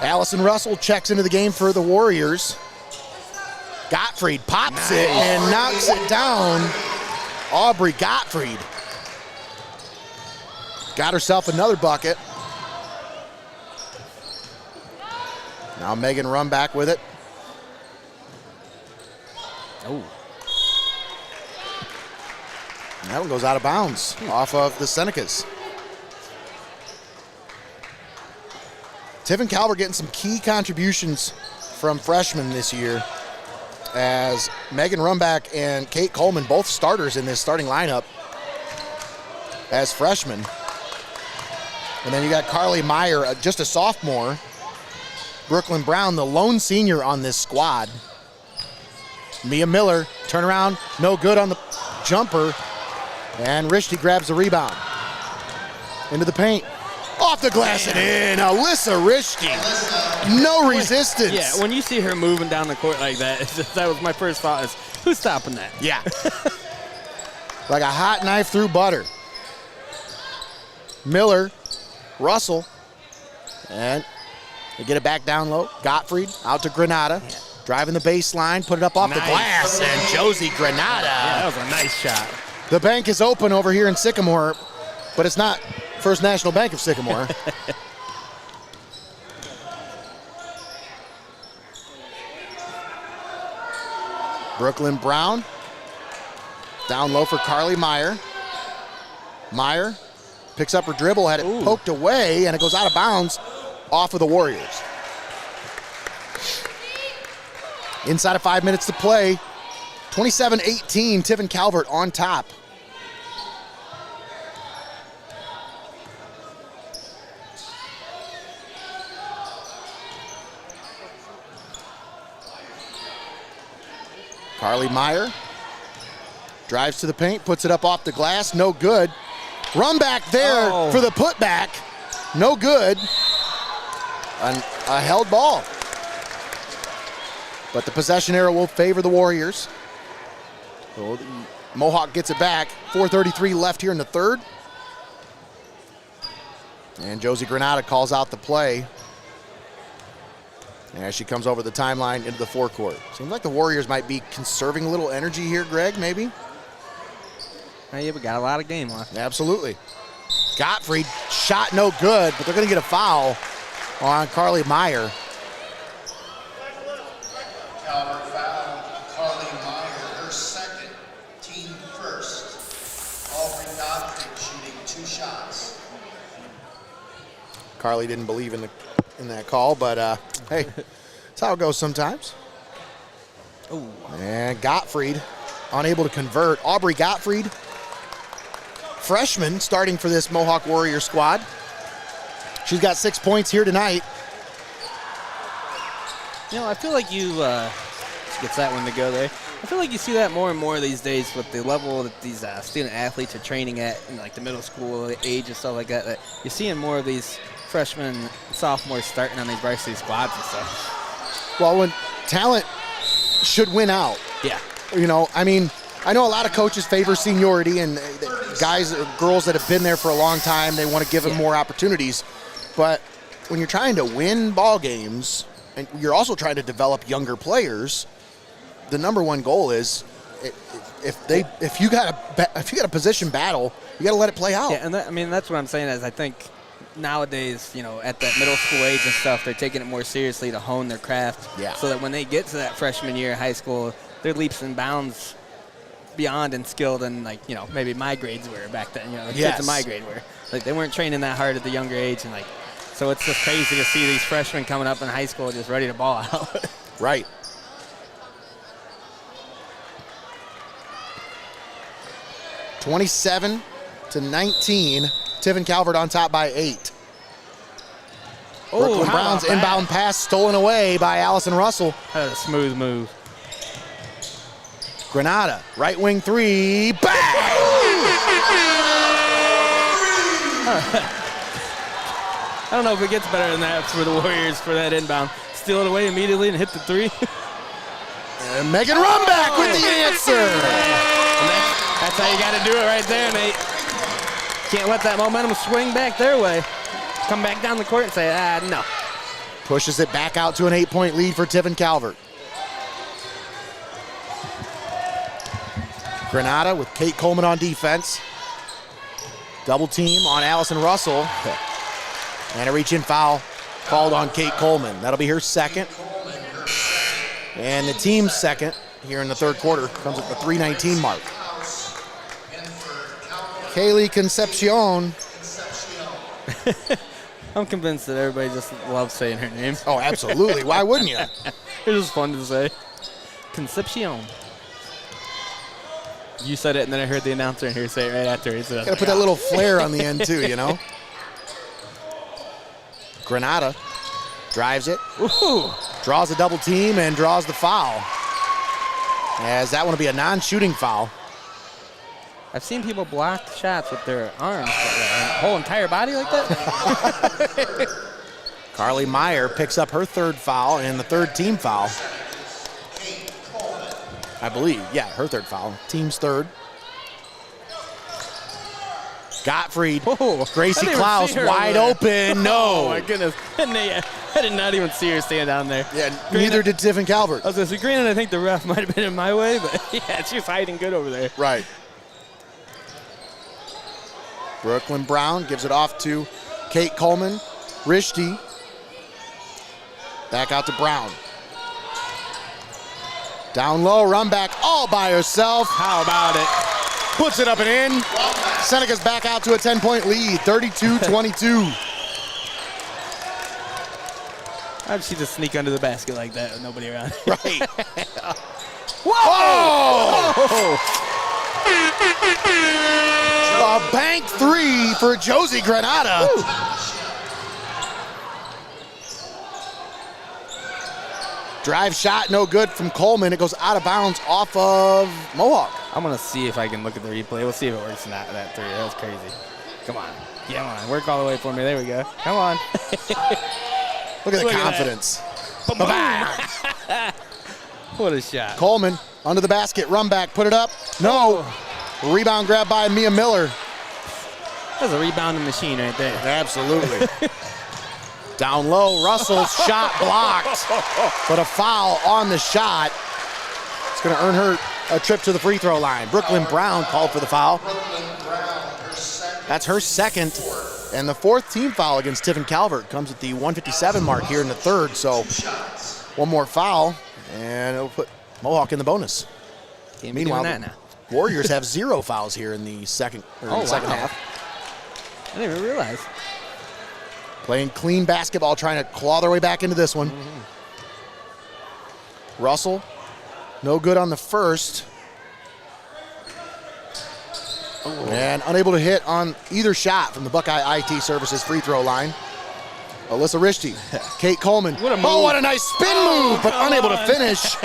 Allison Russell checks into the game for the Warriors. Gottfried pops it and knocks it down. Aubrey Gottfried got herself another bucket. Now Megan Rumback with it. Oh. That one goes out of bounds off of the Senecas. Tiffin Calvert getting some key contributions from freshmen this year, as Megan Rumback and Kate Coleman, both starters in this starting lineup as freshmen. And then you got Carly Meyer, just a sophomore. Brooklyn Brown, the lone senior on this squad. Mia Miller, turnaround, no good on the jumper. And Rishti grabs the rebound. Into the paint. Off the glass and in. Alyssa Rishti. No resistance. Yeah, when you see her moving down the court like that, that was my first thought is, who's stopping that? Yeah. Like a hot knife through butter. Miller, Russell, and they get it back down low. Gottfried out to Granada, driving the baseline, put it up off the glass, and Josie Granada. Yeah, that was a nice shot. The bank is open over here in Sycamore, but it's not First National Bank of Sycamore. Brooklyn Brown, down low for Carly Meyer. Meyer picks up her dribble, had it poked away, and it goes out of bounds off of the Warriors. Inside of 5 minutes to play, 27-18, Tiffin Calvert on top. Carly Meyer drives to the paint, puts it up off the glass, no good. Run back there for the putback, no good. A held ball. But the possession arrow will favor the Warriors. So Mohawk gets it back. 4:33 left here in the third. And Josie Granada calls out the play as she comes over the timeline into the forecourt. Seems like the Warriors might be conserving a little energy here, Greg, maybe? Yeah, we got a lot of game left. Absolutely. Gottfried, shot no good, but they're going to get a foul on Carly Meyer. Calvert fouled Carly Meyer, her second, team first. Aubrey Gottfried shooting 2 shots. Carly didn't believe in that call, but hey, that's how it goes sometimes. Ooh. And Gottfried unable to convert. Aubrey Gottfried, freshman, starting for this Mohawk Warrior squad. She's got 6 points here tonight. You know, I feel like you gets that one to go there. I feel like you see that more and more these days with the level that these student athletes are training at in like the middle school age and stuff like that. That you're seeing more of these freshmen, sophomores starting on these varsity squads and stuff. Well, when talent should win out. Yeah. You know, I mean, I know a lot of coaches favor seniority, and guys or girls that have been there for a long time, they want to give them more opportunities. But when you're trying to win ball games, and you're also trying to develop younger players, the number one goal is if you got a position battle, you got to let it play out. Yeah, and that's what I'm saying is I think nowadays, you know, at that middle school age and stuff, they're taking it more seriously to hone their craft. Yeah. So that when they get to that freshman year of high school, they're leaps and bounds beyond and skilled than, like, you know, maybe my grades were back then. You know, the kids in my grade were. Like, they weren't training that hard at the younger age, and like, so it's just crazy to see these freshmen coming up in high school just ready to ball out. Right. (27-19), Tiffin Calvert on top by 8. Brooklyn Brown's inbound pass stolen away by Allison Russell. That was a smooth move. Granada, right wing 3, bang! I don't know if it gets better than that for the Warriors for that inbound. Steal it away immediately and hit the 3. And Megan Rumback with the answer. That's how you got to do it right there, mate. Can't let that momentum swing back their way. Come back down the court and say, no. Pushes it back out to an 8-point lead for Tiffin Calvert. Granada with Kate Coleman on defense. Double team on Allison Russell. And a reach-in foul called on Kate Coleman. That'll be her second. And the team's second here in the third quarter comes at the 3:19 mark. Kaylee Concepcion. I'm convinced that everybody just loves saying her name. Oh, absolutely. Why wouldn't you? It's just fun to say. Concepcion. You said it, and then I heard the announcer in here say it right after. Got to put that little flair on the end, too, you know? Granada drives it. Ooh. Draws a double team and draws the foul. As that one will be a non-shooting foul. I've seen people block shots with their arms, whole entire body like that. Carly Meyer picks up her third foul and the third team foul. I believe, yeah, her third foul. Team's third. Gottfried, Oh, Gracie I didn't even Klaus see her wide over open. No. Oh, my goodness. I did not even see her stand down there. Yeah, neither did Tiffin Calvert. I was going to say, granted, I think the ref might have been in my way, but yeah, she was hiding good over there. Right. Brooklyn Brown gives it off to Kate Coleman. Rishti. Back out to Brown. Down low, run back all by herself. How about it? Puts it up and in. Senecas back out to a 10-point lead, 32-22. How did she just sneak under the basket like that with nobody around? Right. Whoa! A bank three for Josie Granada. Drive shot, no good from Coleman. It goes out of bounds off of Mohawk. I'm going to see if I can look at the replay. We'll see if it works in that three. That was crazy. Come on. Come on. Work all the way for me. There we go. Come on. Look at the Look at confidence. Ba-bam. What a shot. Coleman under the basket, run back, put it up. No. Rebound grab by Mia Miller. That's a rebounding machine right there. Absolutely. Down low, Russell's shot blocked, but a foul on the shot. It's going to earn her a trip to the free throw line. Brooklyn Brown called for the foul. That's her second, and the fourth team foul against Tiffin Calvert comes at the 1:57 mark here in the third. So one more foul, and it'll put Mohawk in the bonus. Can't be Meanwhile, doing that now. Warriors have 0 fouls here in the second second half. I didn't even realize. Playing clean basketball, trying to claw their way back into this one. Russell, no good on the first. And unable to hit on either shot from the Buckeye IT Services free throw line. Alyssa Rishti, Kate Coleman. What a move. Oh, what a nice spin move, but unable to finish.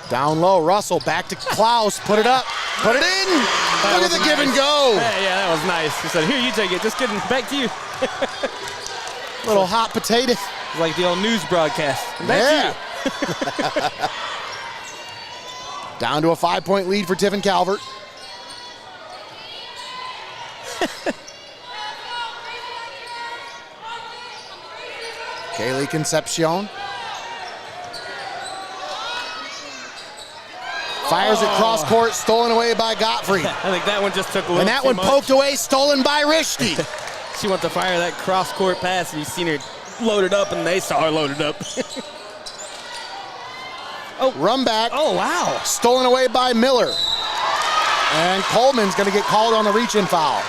Down low, Russell back to Klaus, put it up, put it in. Look at the give and go. Yeah, that was nice. He said, here, you take it. Just kidding. Back to you. Little hot potato. Like the old news broadcast. Back to you. Down to a 5-point lead for Tiffin Calvert. Kaylee Concepcion. Fires it cross court, stolen away by Gottfried. I think that one just took a little And that too one much. poked away, stolen by Rishti. She went to fire that cross court pass, and you seen her loaded up, and they saw her loaded up. Run back. Oh, wow. Stolen away by Miller. And Coleman's going to get called on the reach-in foul.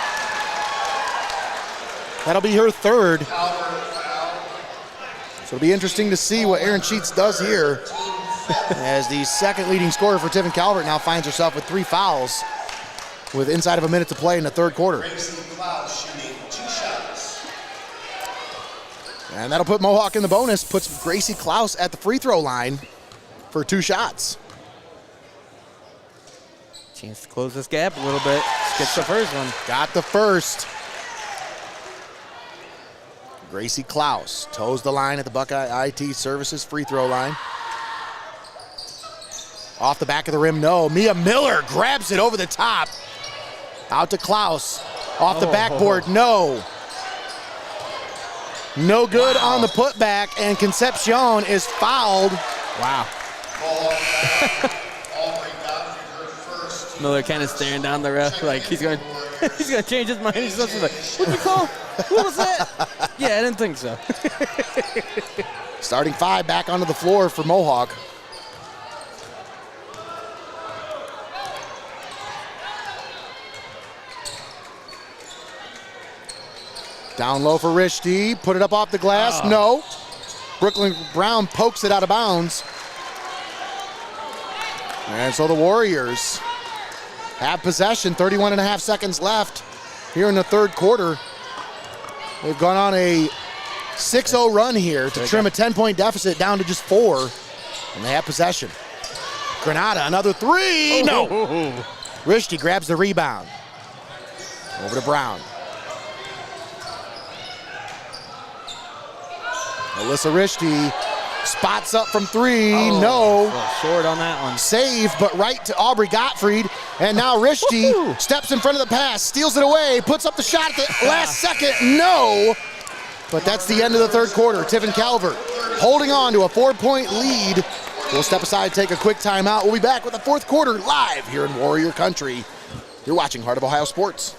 That'll be her third. So it'll be interesting to see what Aaron Sheets does here as the second leading scorer for Tiffin Calvert now finds herself with 3 fouls with inside of a minute to play in the third quarter. And that'll put Mohawk in the bonus, puts Gracie Klaus at the free throw line for 2 shots. Chance to close this gap a little bit. Gets the first one. Got the first. Gracie Klaus toes the line at the Buckeye IT Services free throw line. Off the back of the rim, no. Mia Miller grabs it over the top. Out to Klaus. Off the backboard, no. No good on the putback, and Concepcion is fouled. Wow. Miller kind of staring down the ref like he's going to change his mind. He's just like, what'd you call? What was that? Yeah, I didn't think so. Starting 5 back onto the floor for Mohawk. Down low for Rishti. Put it up off the glass. No. Brooklyn Brown pokes it out of bounds. And so the Warriors have possession. 31.5 seconds left here in the third quarter. They've gone on a 6-0 run here to trim a 10-point deficit down to just 4. And they have possession. Granada, another 3. No. Rishti grabs the rebound. Over to Brown. Alyssa Rishti Spots up from three, Oh, no. a little short on that one. Save, but right to Aubrey Gottfried. And now Rishti steps in front of the pass, steals it away, puts up the shot at the last second, no. But that's the end of the third quarter. Tiffin Calvert holding on to a 4-point lead. We'll step aside, take a quick timeout. We'll be back with the fourth quarter live here in Warrior Country. You're watching Heart of Ohio Sports.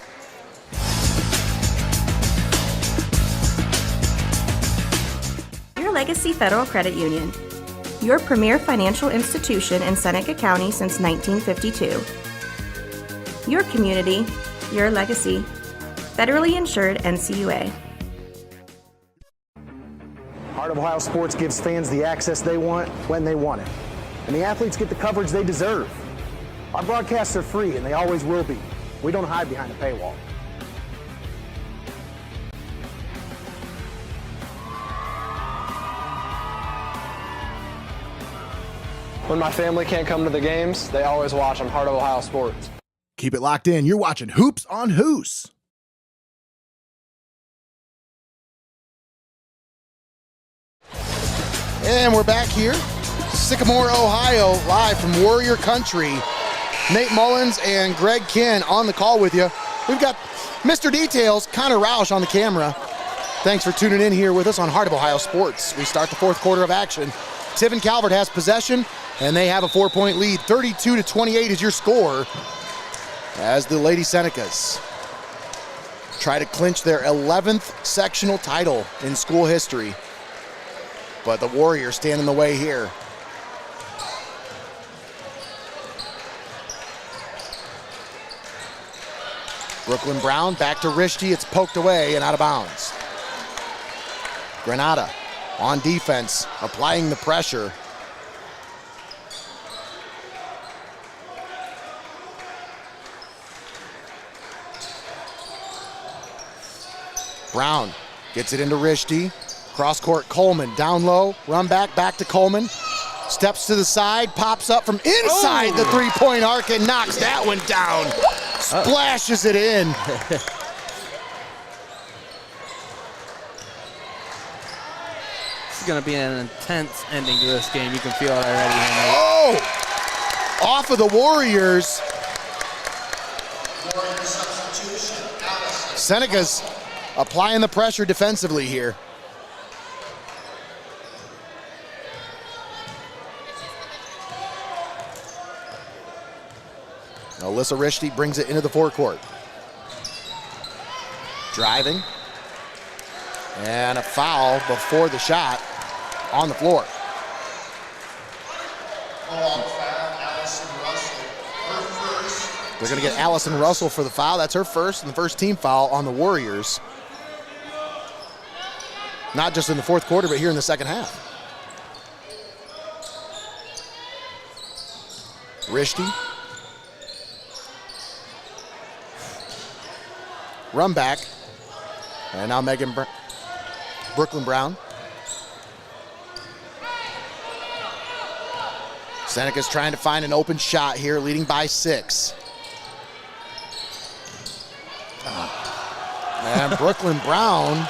Your Legacy Federal Credit Union. Your premier financial institution in Seneca County since 1952. Your community, your legacy. Federally insured NCUA. Heart of Ohio Sports gives fans the access they want when they want it. And the athletes get the coverage they deserve. Our broadcasts are free and they always will be. We don't hide behind a paywall. When my family can't come to the games, they always watch on Heart of Ohio Sports. Keep it locked in. You're watching Hoops on Hoos. And we're back here, Sycamore, Ohio, live from Warrior Country. Nate Mullins and Greg Kinn on the call with you. We've got Mr. Details, Connor Roush on the camera. Thanks for tuning in here with us on Heart of Ohio Sports. We start the fourth quarter of action. Tiffin Calvert has possession, and they have a 4-point lead. 32-28 is your score as the Lady Senecas try to clinch their 11th sectional title in school history. But the Warriors stand in the way here. Brooklyn Brown back to Rishti. It's poked away and out of bounds. Granada on defense, applying the pressure. Brown gets it into Rishti. Cross court, Coleman down low, run back to Coleman. Steps to the side, pops up from inside the three-point arc and knocks that one down. Splashes it in. This is going to be an intense ending to this game. You can feel it already. Oh! Off of the Warriors. Warrior substitution, Allison. Senecas applying the pressure defensively here. Alyssa Rishti brings it into the forecourt. Driving. And a foul before the shot on the floor. Mohawk foul, Allison Russell. Her first. They're going to get Allison Russell for the foul. That's her first and the first team foul on the Warriors. Not just in the fourth quarter, but here in the second half. Rishti. Run back. And now Brooklyn Brown. Seneca's trying to find an open shot here, leading by 6. And Brooklyn Brown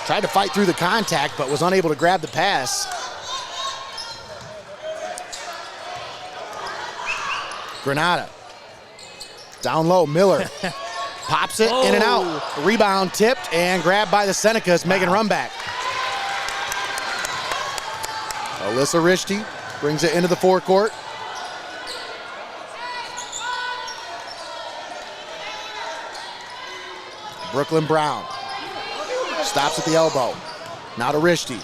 tried to fight through the contact, but was unable to grab the pass. Granada. Down low, Miller. Pops it in and out. Rebound tipped and grabbed by the Senecas, making a run back. Alyssa Rishti brings it into the forecourt. Brooklyn Brown stops at the elbow. Now to Rishti.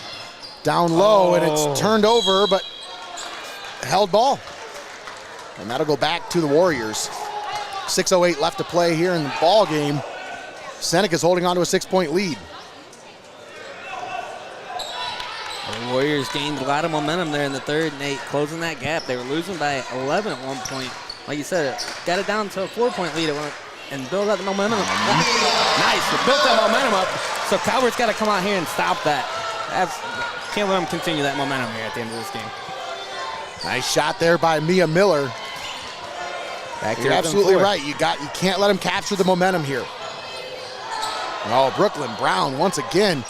Down low, and it's turned over, but held ball. And that'll go back to the Warriors. 6:08 left to play here in the ball game. Seneca's holding on to a 6-point lead. The Warriors gained a lot of momentum there in the third, Nate, closing that gap. They were losing by 11 at one point. Like you said, got it down to a 4-point lead and build up the momentum. Nice, they built that momentum up. So Calvert's got to come out here and stop that. Can't let them continue that momentum here at the end of this game. Nice shot there by Mia Miller. You're absolutely right. You can't let him capture the momentum here. Oh, Brooklyn Brown once again.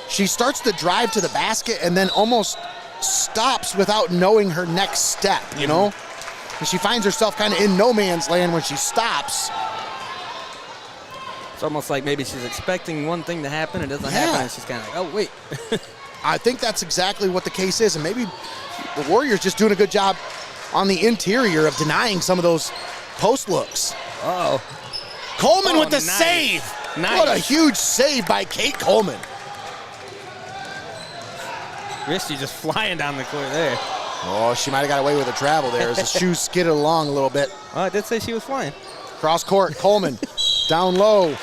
she starts to drive to the basket and then almost stops without knowing her next step, you know? And she finds herself kind of in no man's land when she stops. It's almost like maybe she's expecting one thing to happen, it doesn't happen, and she's kind of like, oh, wait. I think that's exactly what the case is, and maybe the Warriors just doing a good job on the interior of denying some of those post looks. Uh-oh. Coleman with the nice. save. Nice. What a huge save by Kate Coleman. Risty just flying down the court there. Oh, she might have got away with a travel there as the shoes skidded along a little bit. Oh, I did say she was flying. Cross court, Coleman down low.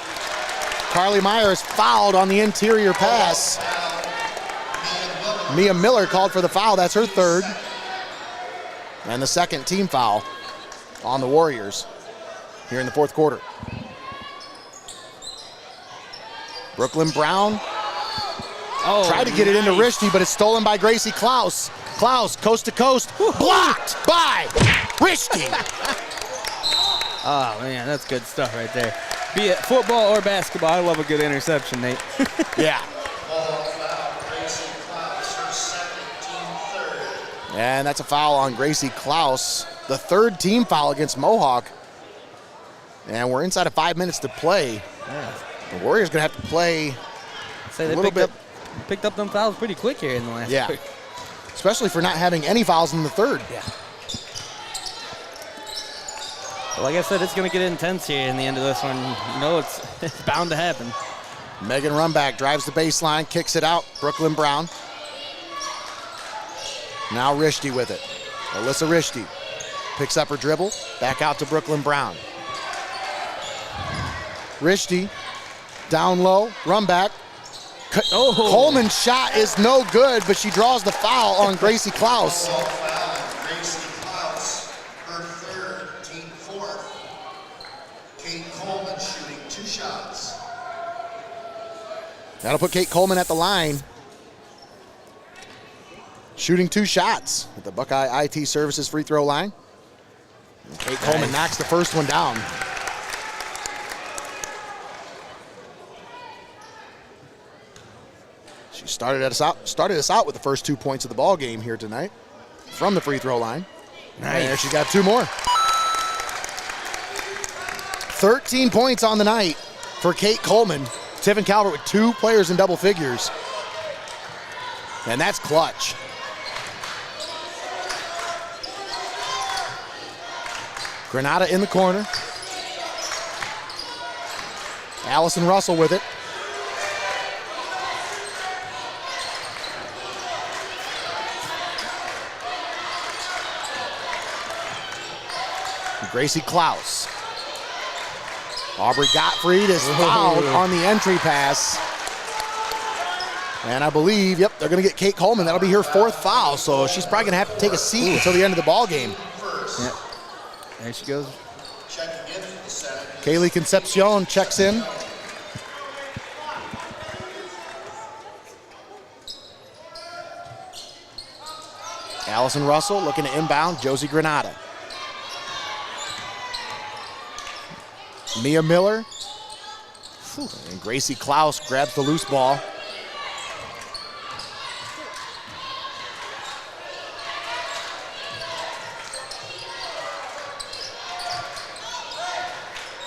Carly Meyer is fouled on the interior pass. Mia Miller called for the foul. That's her third. And the second team foul on the Warriors here in the fourth quarter. Brooklyn Brown tried to get it into Risty, but it's stolen by Gracie Klaus. Klaus, coast to coast, blocked by Risty. Oh, man, that's good stuff right there. Be it football or basketball, I love a good interception, Nate. Yeah. And that's a foul on Gracie Klaus, the third team foul against Mohawk. And we're inside of 5 minutes to play. Yeah. The Warriors going to have to play Say a they little bit. picked up them fouls pretty quick here in the last Yeah. quarter. Especially for not having any fouls in the third. Yeah. Well, like I said, it's going to get intense here in the end of this one. You know, it's bound to happen. Megan Runback drives the baseline, kicks it out. Brooklyn Brown. Now Risty with it. Alyssa Risty picks up her dribble. Back out to Brooklyn Brown. Risty down low. Runback. Coleman's shot is no good, but she draws the foul on Gracie Klaus. Gracie Klaus, her third, team fourth. Kate Coleman shooting 2 shots. That'll put Kate Coleman at the line. Shooting 2 shots at the Buckeye IT Services free throw line. And Kate Coleman knocks the first one down. She started us out with the first 2 points of the ball game here tonight from the free throw line. Nice. And there she got 2 more. 13 points on the night for Kate Coleman. Tiffin Calvert with 2 players in double figures. And that's clutch. Granada in the corner. Allison Russell with it. Gracie Klaus. Aubrey Gottfried is fouled on the entry pass. And I believe, yep, they're going to get Kate Coleman. That'll be her 4th foul, so she's probably going to have to take a seat until the end of the ball game. Yep. There she goes. Checking in for the Senate. Kaylee Concepcion checks in. Allison Russell looking to inbound. Josie Granada. Mia Miller. And Gracie Klaus grabs the loose ball.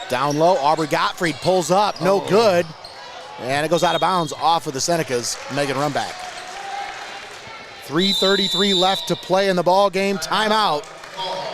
Down low, Aubrey Gottfried pulls up, no good. And it goes out of bounds off of the Senecas, Megan Runback. 3:33 left to play in the ball game. Timeout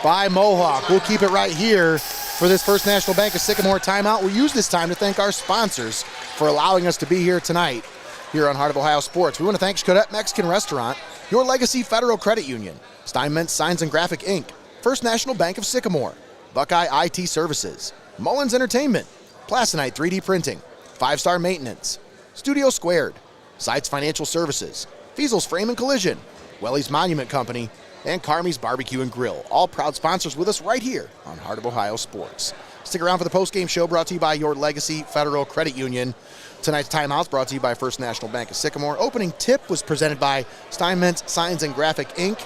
by Mohawk. We'll keep it right here for this First National Bank of Sycamore timeout. We'll use this time to thank our sponsors for allowing us to be here tonight here on Heart of Ohio Sports. We want to thank Xcaret Mexican Restaurant, Your Legacy Federal Credit Union, Steinmetz Signs and Graphic Inc., First National Bank of Sycamore, Buckeye IT Services, Mullins Entertainment, Plasonite 3D Printing, 5-Star Maintenance, Studio Squared, Seitz Financial Services, Feasel's Frame and Collision, Wellys Monument Company, and Carmie's Barbecue and Grill. All proud sponsors with us right here on Heart of Ohio Sports. Stick around for the postgame show brought to you by Your Legacy Federal Credit Union. Tonight's timeout's brought to you by First National Bank of Sycamore. Opening tip was presented by Steinmetz Signs and Graphic Inc.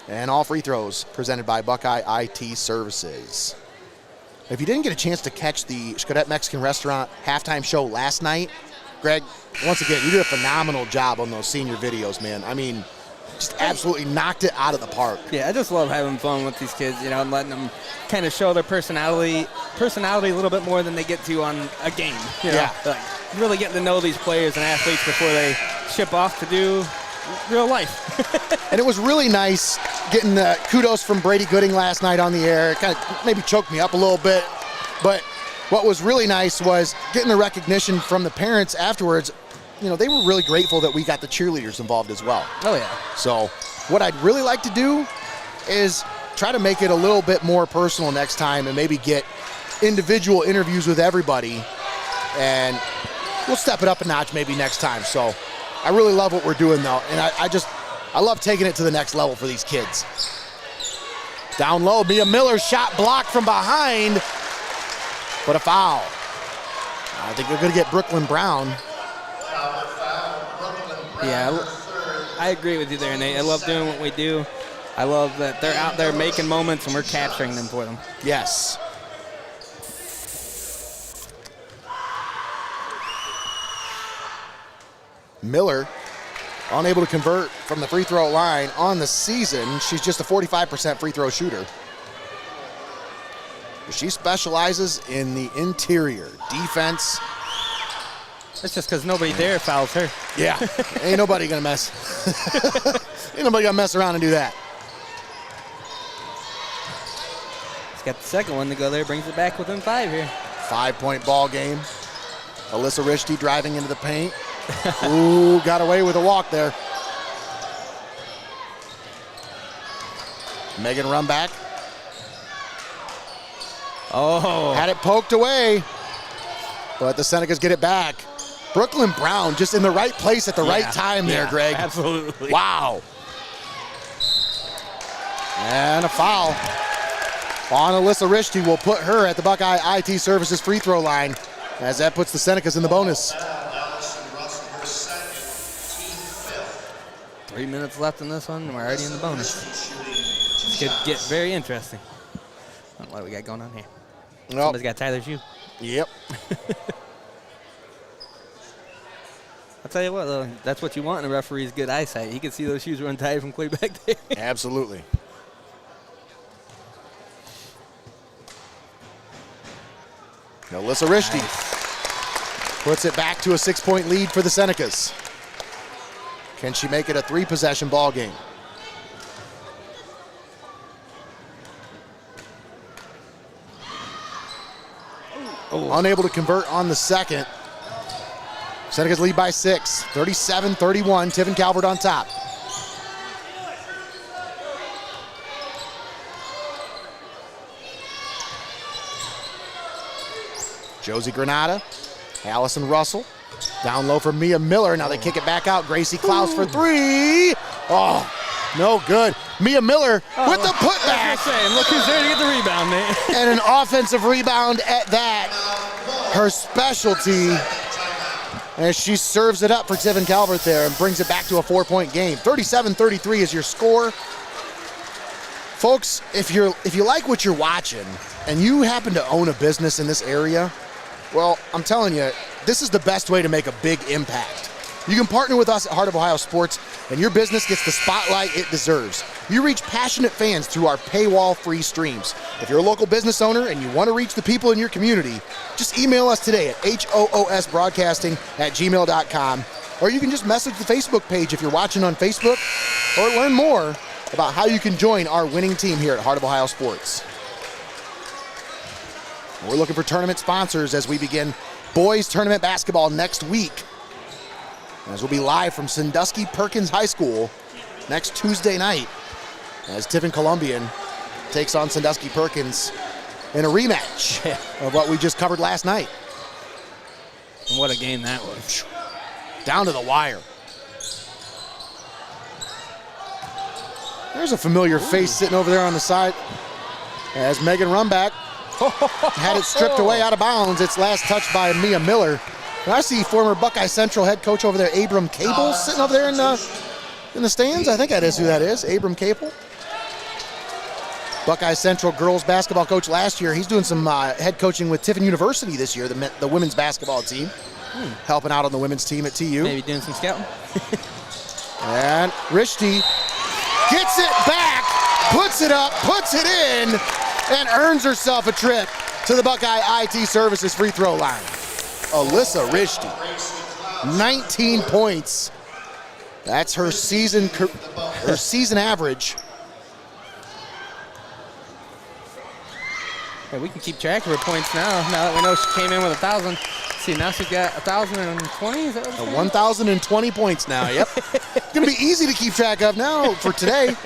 And all free throws presented by Buckeye IT Services. If you didn't get a chance to catch the Xcaret Mexican Restaurant halftime show last night, Greg, once again, you did a phenomenal job on those senior videos, man. I mean, just absolutely knocked it out of the park. Yeah, I just love having fun with these kids, and letting them kind of show their personality a little bit more than they get to on a game. Yeah. Like really getting to know these players and athletes before they ship off to do real life. And it was really nice getting the kudos from Brady Gooding last night on the air. It kind of maybe choked me up a little bit, but what was really nice was getting the recognition from the parents afterwards. They were really grateful that we got the cheerleaders involved as well. Oh, yeah. So what I'd really like to do is try to make it a little bit more personal next time and maybe get individual interviews with everybody, and we'll step it up a notch maybe next time. So I really love what we're doing, though, and I love taking it to the next level for these kids. Down low, Mia Miller shot blocked from behind, but a foul. I think they're going to get Brooklyn Brown. Yeah, I agree with you there, Nate. I love doing what we do. I love that they're out there making moments and we're capturing them for them. Yes. Miller, unable to convert from the free throw line on the season. She's just a 45% free throw shooter. She specializes in the interior defense. That's just because nobody there fouls her. Yeah, ain't nobody gonna mess. Ain't nobody gonna mess around and do that. He's got the second one to go there, brings it back within 5 here. 5-point ball game. Alyssa Richty driving into the paint. Ooh, got away with a walk there. Megan run back. Oh. Had it poked away, but the Senecas get it back. Brooklyn Brown just in the right place at the right time there, Greg. Absolutely. Wow. And a foul on Alyssa Richty will put her at the Buckeye IT Services free throw line, as that puts the Senecas in the bonus. 3 minutes left in this one, and we're already in the bonus. This could get very interesting. I don't know what we got going on here. Nope. Somebody's got Tyler's shoe. Yep. I'll tell you what, though, that's what you want in a referee's good eyesight. He can see those shoes run tight from clear back there. Absolutely. Now, Alyssa Richty puts it back to a 6-point lead for the Senecas. Can she make it a 3-possession ball game? Unable to convert on the second. Senecas lead by 6, 37-31. Tiffin Calvert on top. Josie Granada, Allison Russell. Down low for Mia Miller. Now they kick it back out. Gracie Klaus for 3. Oh, no good. Mia Miller with the putback. Look who's there to get the rebound, man. And an offensive rebound at that. Her specialty. As she serves it up for Tiffin Calvert there and brings it back to a 4-point game. 37-33 is your score. Folks, if you like what you're watching and you happen to own a business in this area, well, I'm telling you, this is the best way to make a big impact. You can partner with us at Heart of Ohio Sports, and your business gets the spotlight it deserves. You reach passionate fans through our paywall-free streams. If you're a local business owner and you want to reach the people in your community, just email us today at hoosbroadcasting@gmail.com, or you can just message the Facebook page if you're watching on Facebook, or learn more about how you can join our winning team here at Heart of Ohio Sports. We're looking for tournament sponsors as we begin boys tournament basketball next week, as we'll be live from Sandusky Perkins High School next Tuesday night as Tiffin Columbian takes on Sandusky Perkins in a rematch of what we just covered last night. And what a game that was. Down to the wire. There's a familiar face sitting over there on the side as Megan Rumback had it stripped away out of bounds. It's last touched by Mia Miller. And I see former Buckeye Central head coach over there, Abram Cable, sitting over there in the stands. I think that is who that is, Abram Cable. Buckeye Central girls basketball coach last year. He's doing some head coaching with Tiffin University this year, the women's basketball team. helping out on the women's team at TU. Maybe doing some scouting. And Rishti gets it back, puts it up, puts it in, and earns herself a trip to the Buckeye IT Services free throw line. Alyssa Rishti, 19 points. That's her season average. Hey, we can keep track of her points now that we know she came in with 1,000. See, now she's got 1,020. Is that what 1,020 points now. Yep. It's going to be easy to keep track of now for today.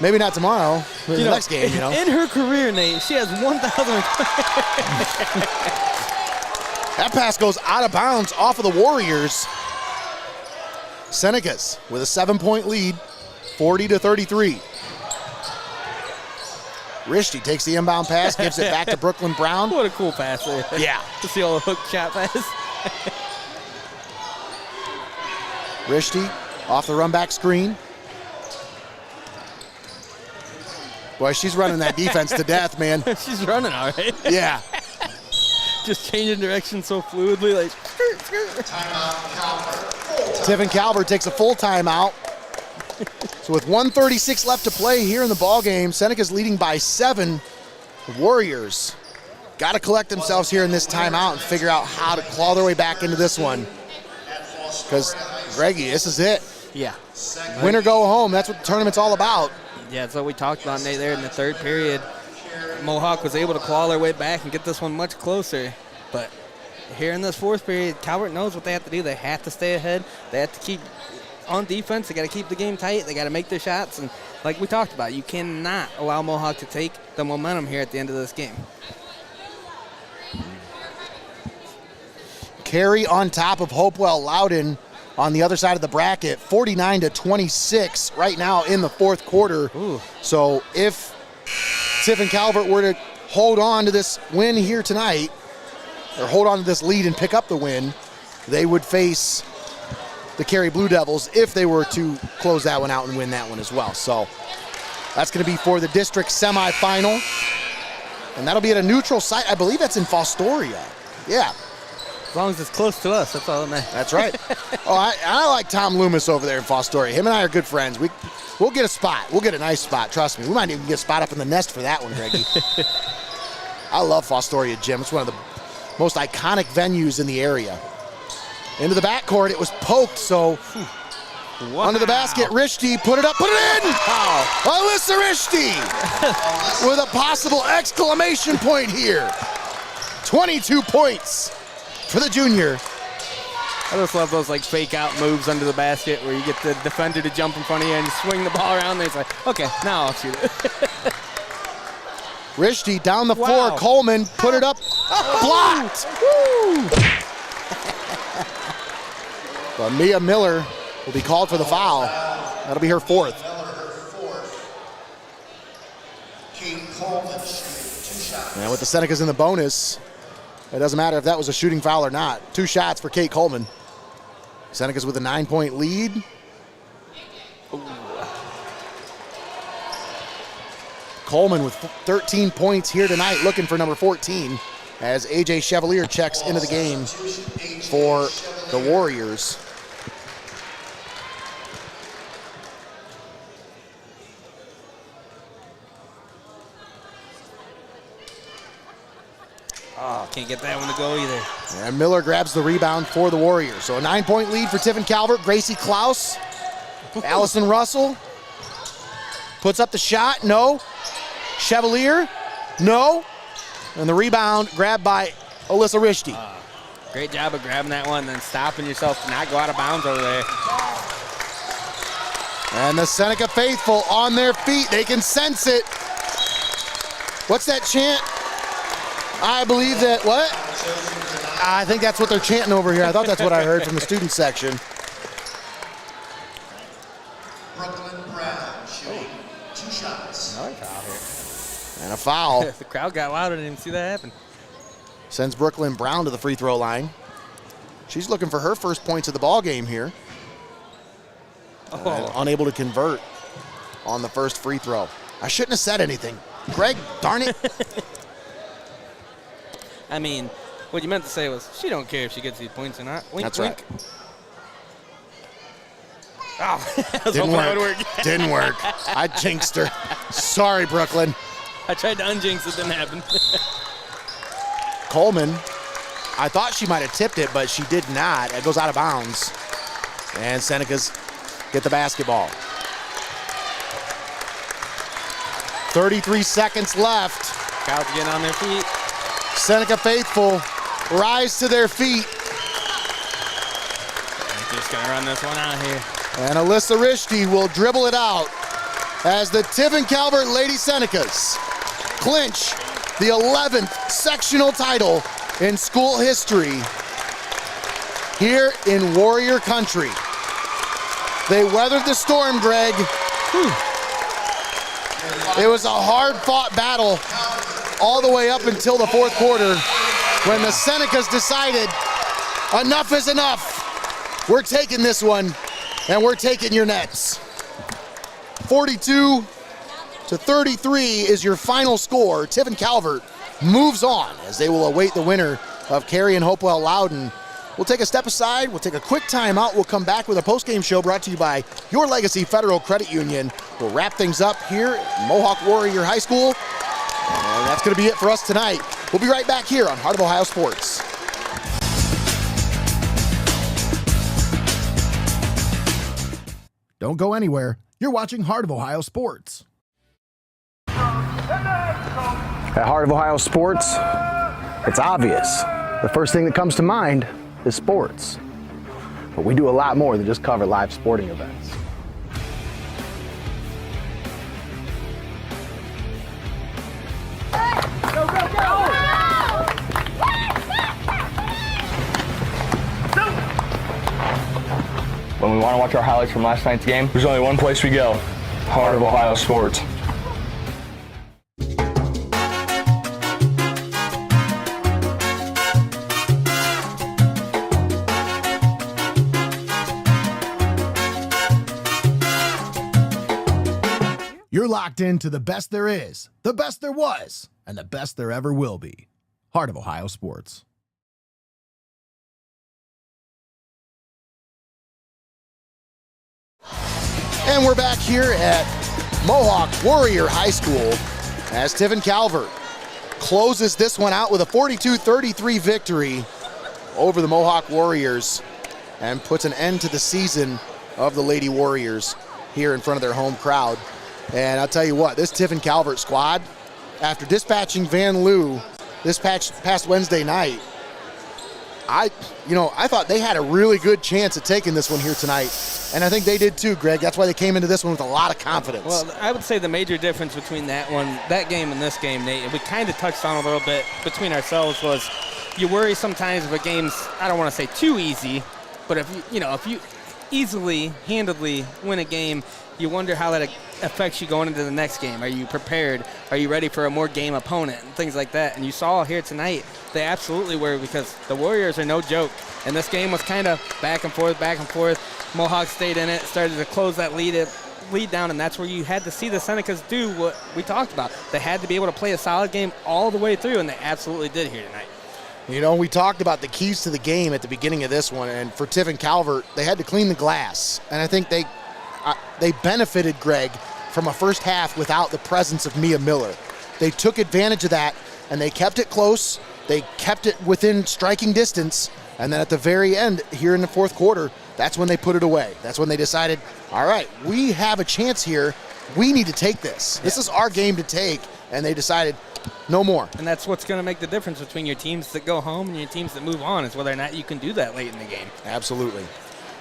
Maybe not tomorrow. The next game, you know. In her career, Nate, she has 1,020. That pass goes out of bounds off of the Warriors. Senecas with a 7-point lead, 40-33. Rishti takes the inbound pass, gives it back to Brooklyn Brown. What a cool pass there. Yeah. Just the old hook shot pass. Rishti off the run back screen. Boy, she's running that defense to death, man. She's running all right. Yeah. Just changing direction so fluidly, like skirt, skirt. Tiffin Calvert takes a full timeout. So with 1:36 left to play here in the ball game, Seneca's leading by 7. The Warriors got to collect themselves here in this timeout and figure out how to claw their way back into this one. Because, Greggy, this is it. Yeah. Win or go home. That's what the tournament's all about. Yeah, that's what we talked about, Nate, there in the third period. Mohawk was able to claw their way back and get this one much closer. But here in this fourth period, Calvert knows what they have to do. They have to stay ahead. They have to keep on defense. They got to keep the game tight. They got to make their shots. And like we talked about, you cannot allow Mohawk to take the momentum here at the end of this game. Carey on top of Hopewell Loudon on the other side of the bracket, 49-26 right now in the fourth quarter. Ooh. So if Tiffin Calvert were to hold on to this win here tonight, or hold on to this lead and pick up the win, they would face the Carey Blue Devils if they were to close that one out and win that one as well. So that's going to be for the district semifinal, and that'll be at a neutral site. I believe that's in Fostoria. Yeah. As long as it's close to us, that's all that matters. That's right. I like Tom Loomis over there in Fostoria. Him and I are good friends. We'll get a spot. We'll get a nice spot. Trust me. We might even get a spot up in the nest for that one, Greggy. I love Fostoria Gym. It's one of the most iconic venues in the area. Into the backcourt, it was poked, so under the basket, Rishti put it up, put it in! Wow. Alyssa Rishti with a possible exclamation point here. 22 points for the junior. I just love those like fake out moves under the basket where you get the defender to jump in front of you and you swing the ball around there. It's like, okay, now I'll shoot it. Rishti down the floor. Coleman put it up. Blocked. Woo! But Mia Miller will be called for the foul. That'll be her fourth. And with the Senecas in the bonus, it doesn't matter if that was a shooting foul or not. 2 shots for Kate Coleman. Senecas with a 9-point lead. Ooh. Coleman with 13 points here tonight, looking for number 14 as AJ Chevalier checks into the game for the Warriors. Oh, can't get that one to go either. And Miller grabs the rebound for the Warriors. So a 9-point lead for Tiffin Calvert. Gracie Klaus, Allison Russell puts up the shot. No. Chevalier. No. And the rebound grabbed by Alyssa Rishti. Great job of grabbing that one and then stopping yourself to not go out of bounds over there. And the Seneca faithful on their feet. They can sense it. What's that chant? I believe that, what? I think that's what they're chanting over here. I thought that's what I heard from the student section. Brooklyn Brown shooting 2 shots. Another foul here. And a foul. The crowd got loud and didn't see that happen. Sends Brooklyn Brown to the free throw line. She's looking for her first points of the ball game here. And unable to convert on the first free throw. I shouldn't have said anything. Greg, darn it. I mean, What you meant to say was, she don't care if she gets these points or not. Wink, That's wink. right. Oh, Didn't work. Didn't work. I jinxed her. Sorry, Brooklyn. I tried to unjinx it, didn't happen. Coleman, I thought she might have tipped it, but she did not. It goes out of bounds. And Senecas get the basketball. 33 seconds left. Crowd's getting on their feet. Seneca faithful rise to their feet. They're just going to run this one out here. And Alyssa Rishke will dribble it out as the Tiffin Calvert Lady Senecas clinch the 11th sectional title in school history here in Warrior Country. They weathered the storm, Greg. It was a hard-fought battle all the way up until the fourth quarter when the Senecas decided enough is enough. We're taking this one, and we're taking your nets. 42-33 is your final score. Tiffin Calvert moves on as they will await the winner of Cary and Hopewell Loudon. We'll take a step aside. We'll take a quick timeout. We'll come back with a postgame show brought to you by Your Legacy Federal Credit Union. We'll wrap things up here at Mohawk Warrior High School. And that's going to be it for us tonight. We'll be right back here on Heart of Ohio Sports. Don't go anywhere. You're watching Heart of Ohio Sports. At Heart of Ohio Sports, it's obvious. The first thing that comes to mind is sports. But we do a lot more than just cover live sporting events. Go, go, go! When we want to watch our highlights from last night's game, there's only one place we go: Heart of Ohio Sports. You're locked into the best there is, the best there was, and the best there ever will be. Heart of Ohio Sports. And we're back here at Mohawk Warrior High School as Tiffin Calvert closes this one out with a 42-33 victory over the Mohawk Warriors and puts an end to the season of the Lady Warriors here in front of their home crowd. And I'll tell you what, this Tiffin Calvert squad, after dispatching Van Loo this past Wednesday night, I thought they had a really good chance at taking this one here tonight. And I think they did too, Greg. That's why they came into this one with a lot of confidence. Well, I would say the major difference between that game and this game, Nate, we kind of touched on a little bit between ourselves, was you worry sometimes if a game's, I don't want to say too easy, but if you easily, handedly win a game, you wonder how that affects you going into the next game. Are you prepared? Are you ready for a more game opponent and things like that? And you saw here tonight, they absolutely were, because the Warriors are no joke. And this game was kind of back and forth, back and forth. Mohawk stayed in it, started to close that lead down, and that's where you had to see the Senecas do what we talked about. They had to be able to play a solid game all the way through, and they absolutely did here tonight. You know, we talked about the keys to the game at the beginning of this one, and for Tiffin Calvert, they had to clean the glass. And I think they benefited, Greg, from a first half without the presence of Mia Miller. They took advantage of that, and they kept it close. They kept it within striking distance, and then at the very end, here in the fourth quarter, that's when they put it away. That's when they decided, all right, we have a chance here. We need to take this. This is our game to take, and they decided, no more. And that's what's going to make the difference between your teams that go home and your teams that move on, is whether or not you can do that late in the game. Absolutely.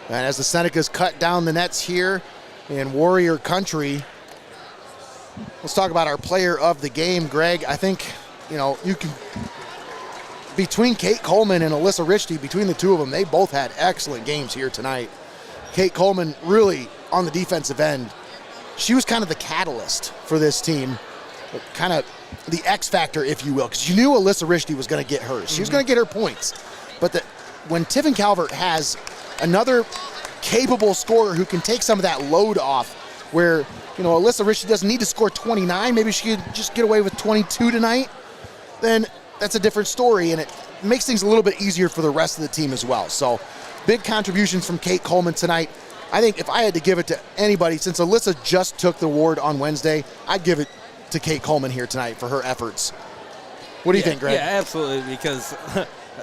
And as the Senecas cut down the nets here in Warrior Country, let's talk about our player of the game, Greg. I think, you can, between Kate Coleman and Alyssa Richty, between the two of them, they both had excellent games here tonight. Kate Coleman really on the defensive end, she was kind of the catalyst for this team, kind of the X factor, if you will, because you knew Alyssa Richty was going to get hers. She was going to get her points. But when Tiffin Calvert has another capable scorer who can take some of that load off, where Alyssa Richty doesn't need to score 29, maybe she could just get away with 22 tonight, then that's a different story, and makes things a little bit easier for the rest of the team as well. So big contributions from Kate Coleman tonight. I think if I had to give it to anybody, since Alyssa just took the award on Wednesday, I'd give it to Kate Coleman here tonight for her efforts. What do you think, Greg? Yeah, absolutely, because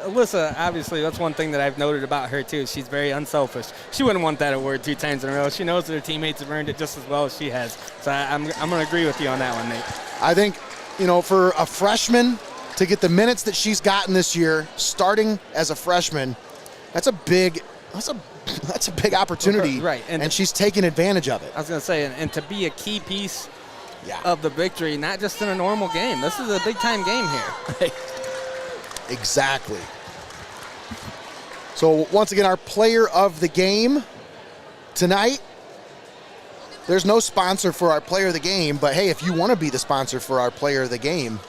Alyssa, obviously, that's one thing that I've noted about her, too. She's very unselfish. She wouldn't want that award 2 times in a row. She knows that her teammates have earned it just as well as she has. So I'm going to agree with you on that one, Nate. I think, for a freshman to get the minutes that she's gotten this year, starting as a freshman, that's a big opportunity. Right. And she's taking advantage of it. I was going to say, and to be a key piece of the victory, not just in a normal game. This is a big-time game here. Exactly. So once again, our player of the game tonight, there's no sponsor for our player of the game, but hey, if you want to be the sponsor for our player of the game,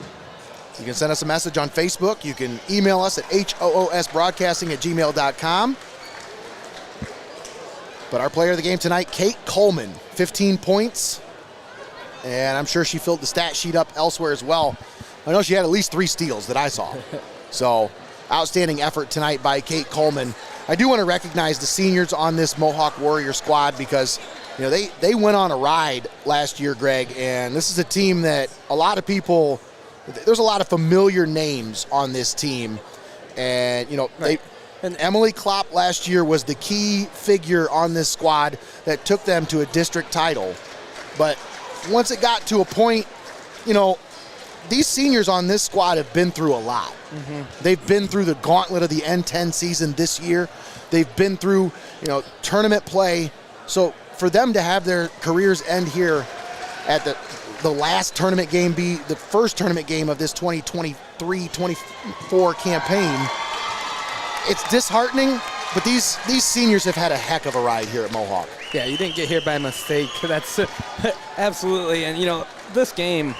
you can send us a message on Facebook. You can email us at hoosbroadcasting@gmail.com. But our player of the game tonight, Kate Coleman, 15 points. And I'm sure she filled the stat sheet up elsewhere as well. I know she had at least 3 steals that I saw. So outstanding effort tonight by Kate Coleman. I do want to recognize the seniors on this Mohawk Warrior squad because they went on a ride last year, Greg, and this is a team that a lot of people, there's a lot of familiar names on this team. And, and Emily Klopp last year was the key figure on this squad that took them to a district title. But once it got to a point, these seniors on this squad have been through a lot. Mm-hmm. They've been through the gauntlet of the N10 season this year. They've been through, tournament play. So for them to have their careers end here at the last tournament game be the first tournament game of this 2023-24 campaign, it's disheartening, but these seniors have had a heck of a ride here at Mohawk. Yeah, you didn't get here by mistake. That's absolutely. And, this game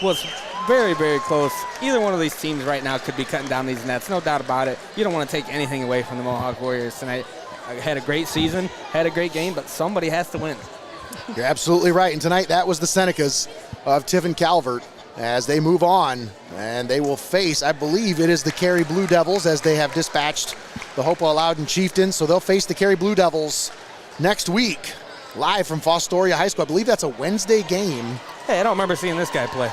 was very, very close. Either one of these teams right now could be cutting down these nets, no doubt about it. You don't want to take anything away from the Mohawk Warriors tonight. Had a great season, had a great game, but somebody has to win. You're absolutely right. And tonight, that was the Senecas of Tiffin Calvert as they move on. And they will face, I believe it is the Cary Blue Devils, as they have dispatched the Hopewell Loudon Chieftains. So they'll face the Cary Blue Devils next week, live from Fostoria High School. I believe that's a Wednesday game. Hey, I don't remember seeing this guy play.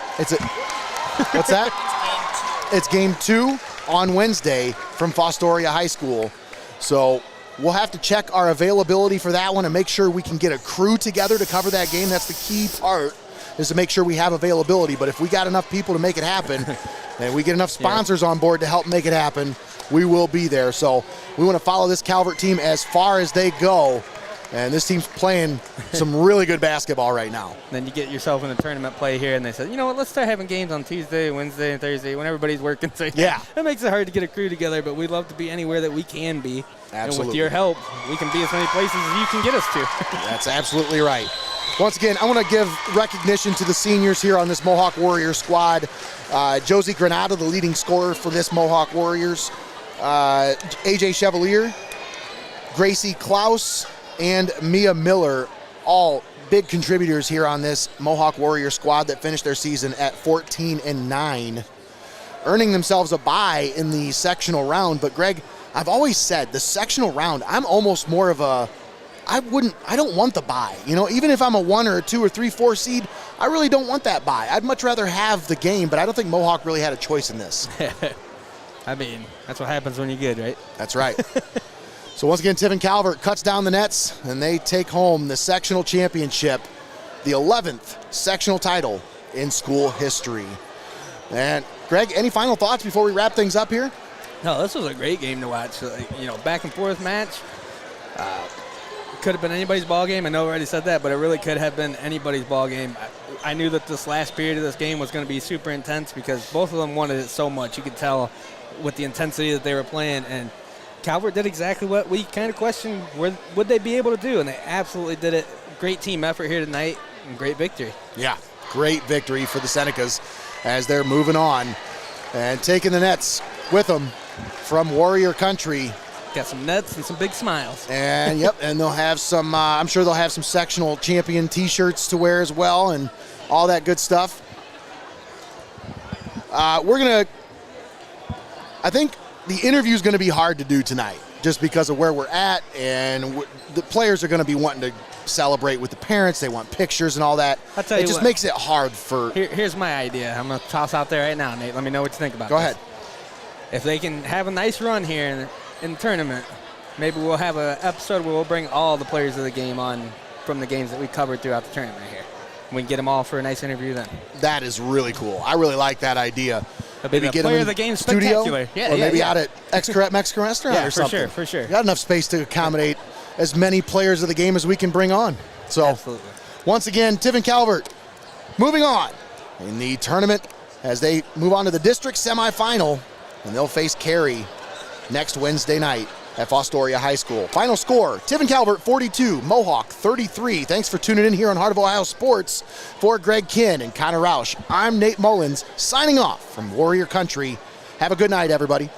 What's that? It's game 2 on Wednesday from Fostoria High School. So we'll have to check our availability for that one and make sure we can get a crew together to cover that game. That's the key part, is to make sure we have availability. But if we got enough people to make it happen and we get enough sponsors on board to help make it happen, we will be there. So we want to follow this Calvert team as far as they go. And this team's playing some really good basketball right now. Then you get yourself in a tournament play here, and they said, let's start having games on Tuesday, Wednesday, and Thursday when everybody's working. So yeah. It makes it hard to get a crew together, but we'd love to be anywhere that we can be. Absolutely. And with your help, we can be as many places as you can get us to. That's absolutely right. Once again, I want to give recognition to the seniors here on this Mohawk Warriors squad. Josie Granada, the leading scorer for this Mohawk Warriors. AJ Chevalier, Gracie Klaus, and Mia Miller, all big contributors here on this Mohawk Warrior squad that finished their season at 14-9, earning themselves a bye in the sectional round. But Greg, I've always said the sectional round, I'm almost more of a, I don't want the bye. Even if I'm a 1 or a 2 or 3, 4 seed, I really don't want that bye. I'd much rather have the game, but I don't think Mohawk really had a choice in this. I mean, that's what happens when you're good, right? That's right. So once again, Tiffin Calvert cuts down the nets, and they take home the sectional championship, the 11th sectional title in school history. And Greg, any final thoughts before we wrap things up here? No, this was a great game to watch. Back and forth match. Could have been anybody's ball game. I know I already said that, but it really could have been anybody's ball game. I knew that this last period of this game was going to be super intense because both of them wanted it so much. You could tell with the intensity that they were playing, and Calvert did exactly what we kind of questioned would they be able to do, and they absolutely did it. Great team effort here tonight and great victory. Yeah, great victory for the Senecas as they're moving on and taking the nets with them from Warrior Country. Got some nets and some big smiles. And yep, and they'll have some, I'm sure they'll have some sectional champion t-shirts to wear as well and all that good stuff. I think the interview is going to be hard to do tonight just because of where we're at, and the players are going to be wanting to celebrate with the parents. They want pictures and all that. I'll tell it you just what. makes it hard for. Here's my idea. I'm going to toss out there right now, Nate. Let me know what you think about Go this. ahead. If they can have a nice run here in the tournament, maybe we'll have an episode where we'll bring all the players of the game on from the games that we covered throughout the tournament here. We can get them all for a nice interview then. That is really cool. I really like that idea. Maybe get player them of the game studio, spectacular. or maybe out at Xcaret Mexican Restaurant Yeah, or for something. sure, for sure. Got enough space to accommodate as many players of the game as we can bring on. So, Absolutely. once again, Tiffin Calvert moving on in the tournament as they move on to the district semifinal, and they'll face Cary next Wednesday night at Fostoria High School. Final score, Tiffin Calvert 42, Mohawk 33. Thanks for tuning in here on Heart of Ohio Sports. For Greg Kinn and Connor Roush, I'm Nate Mullins, signing off from Warrior Country. Have a good night, everybody.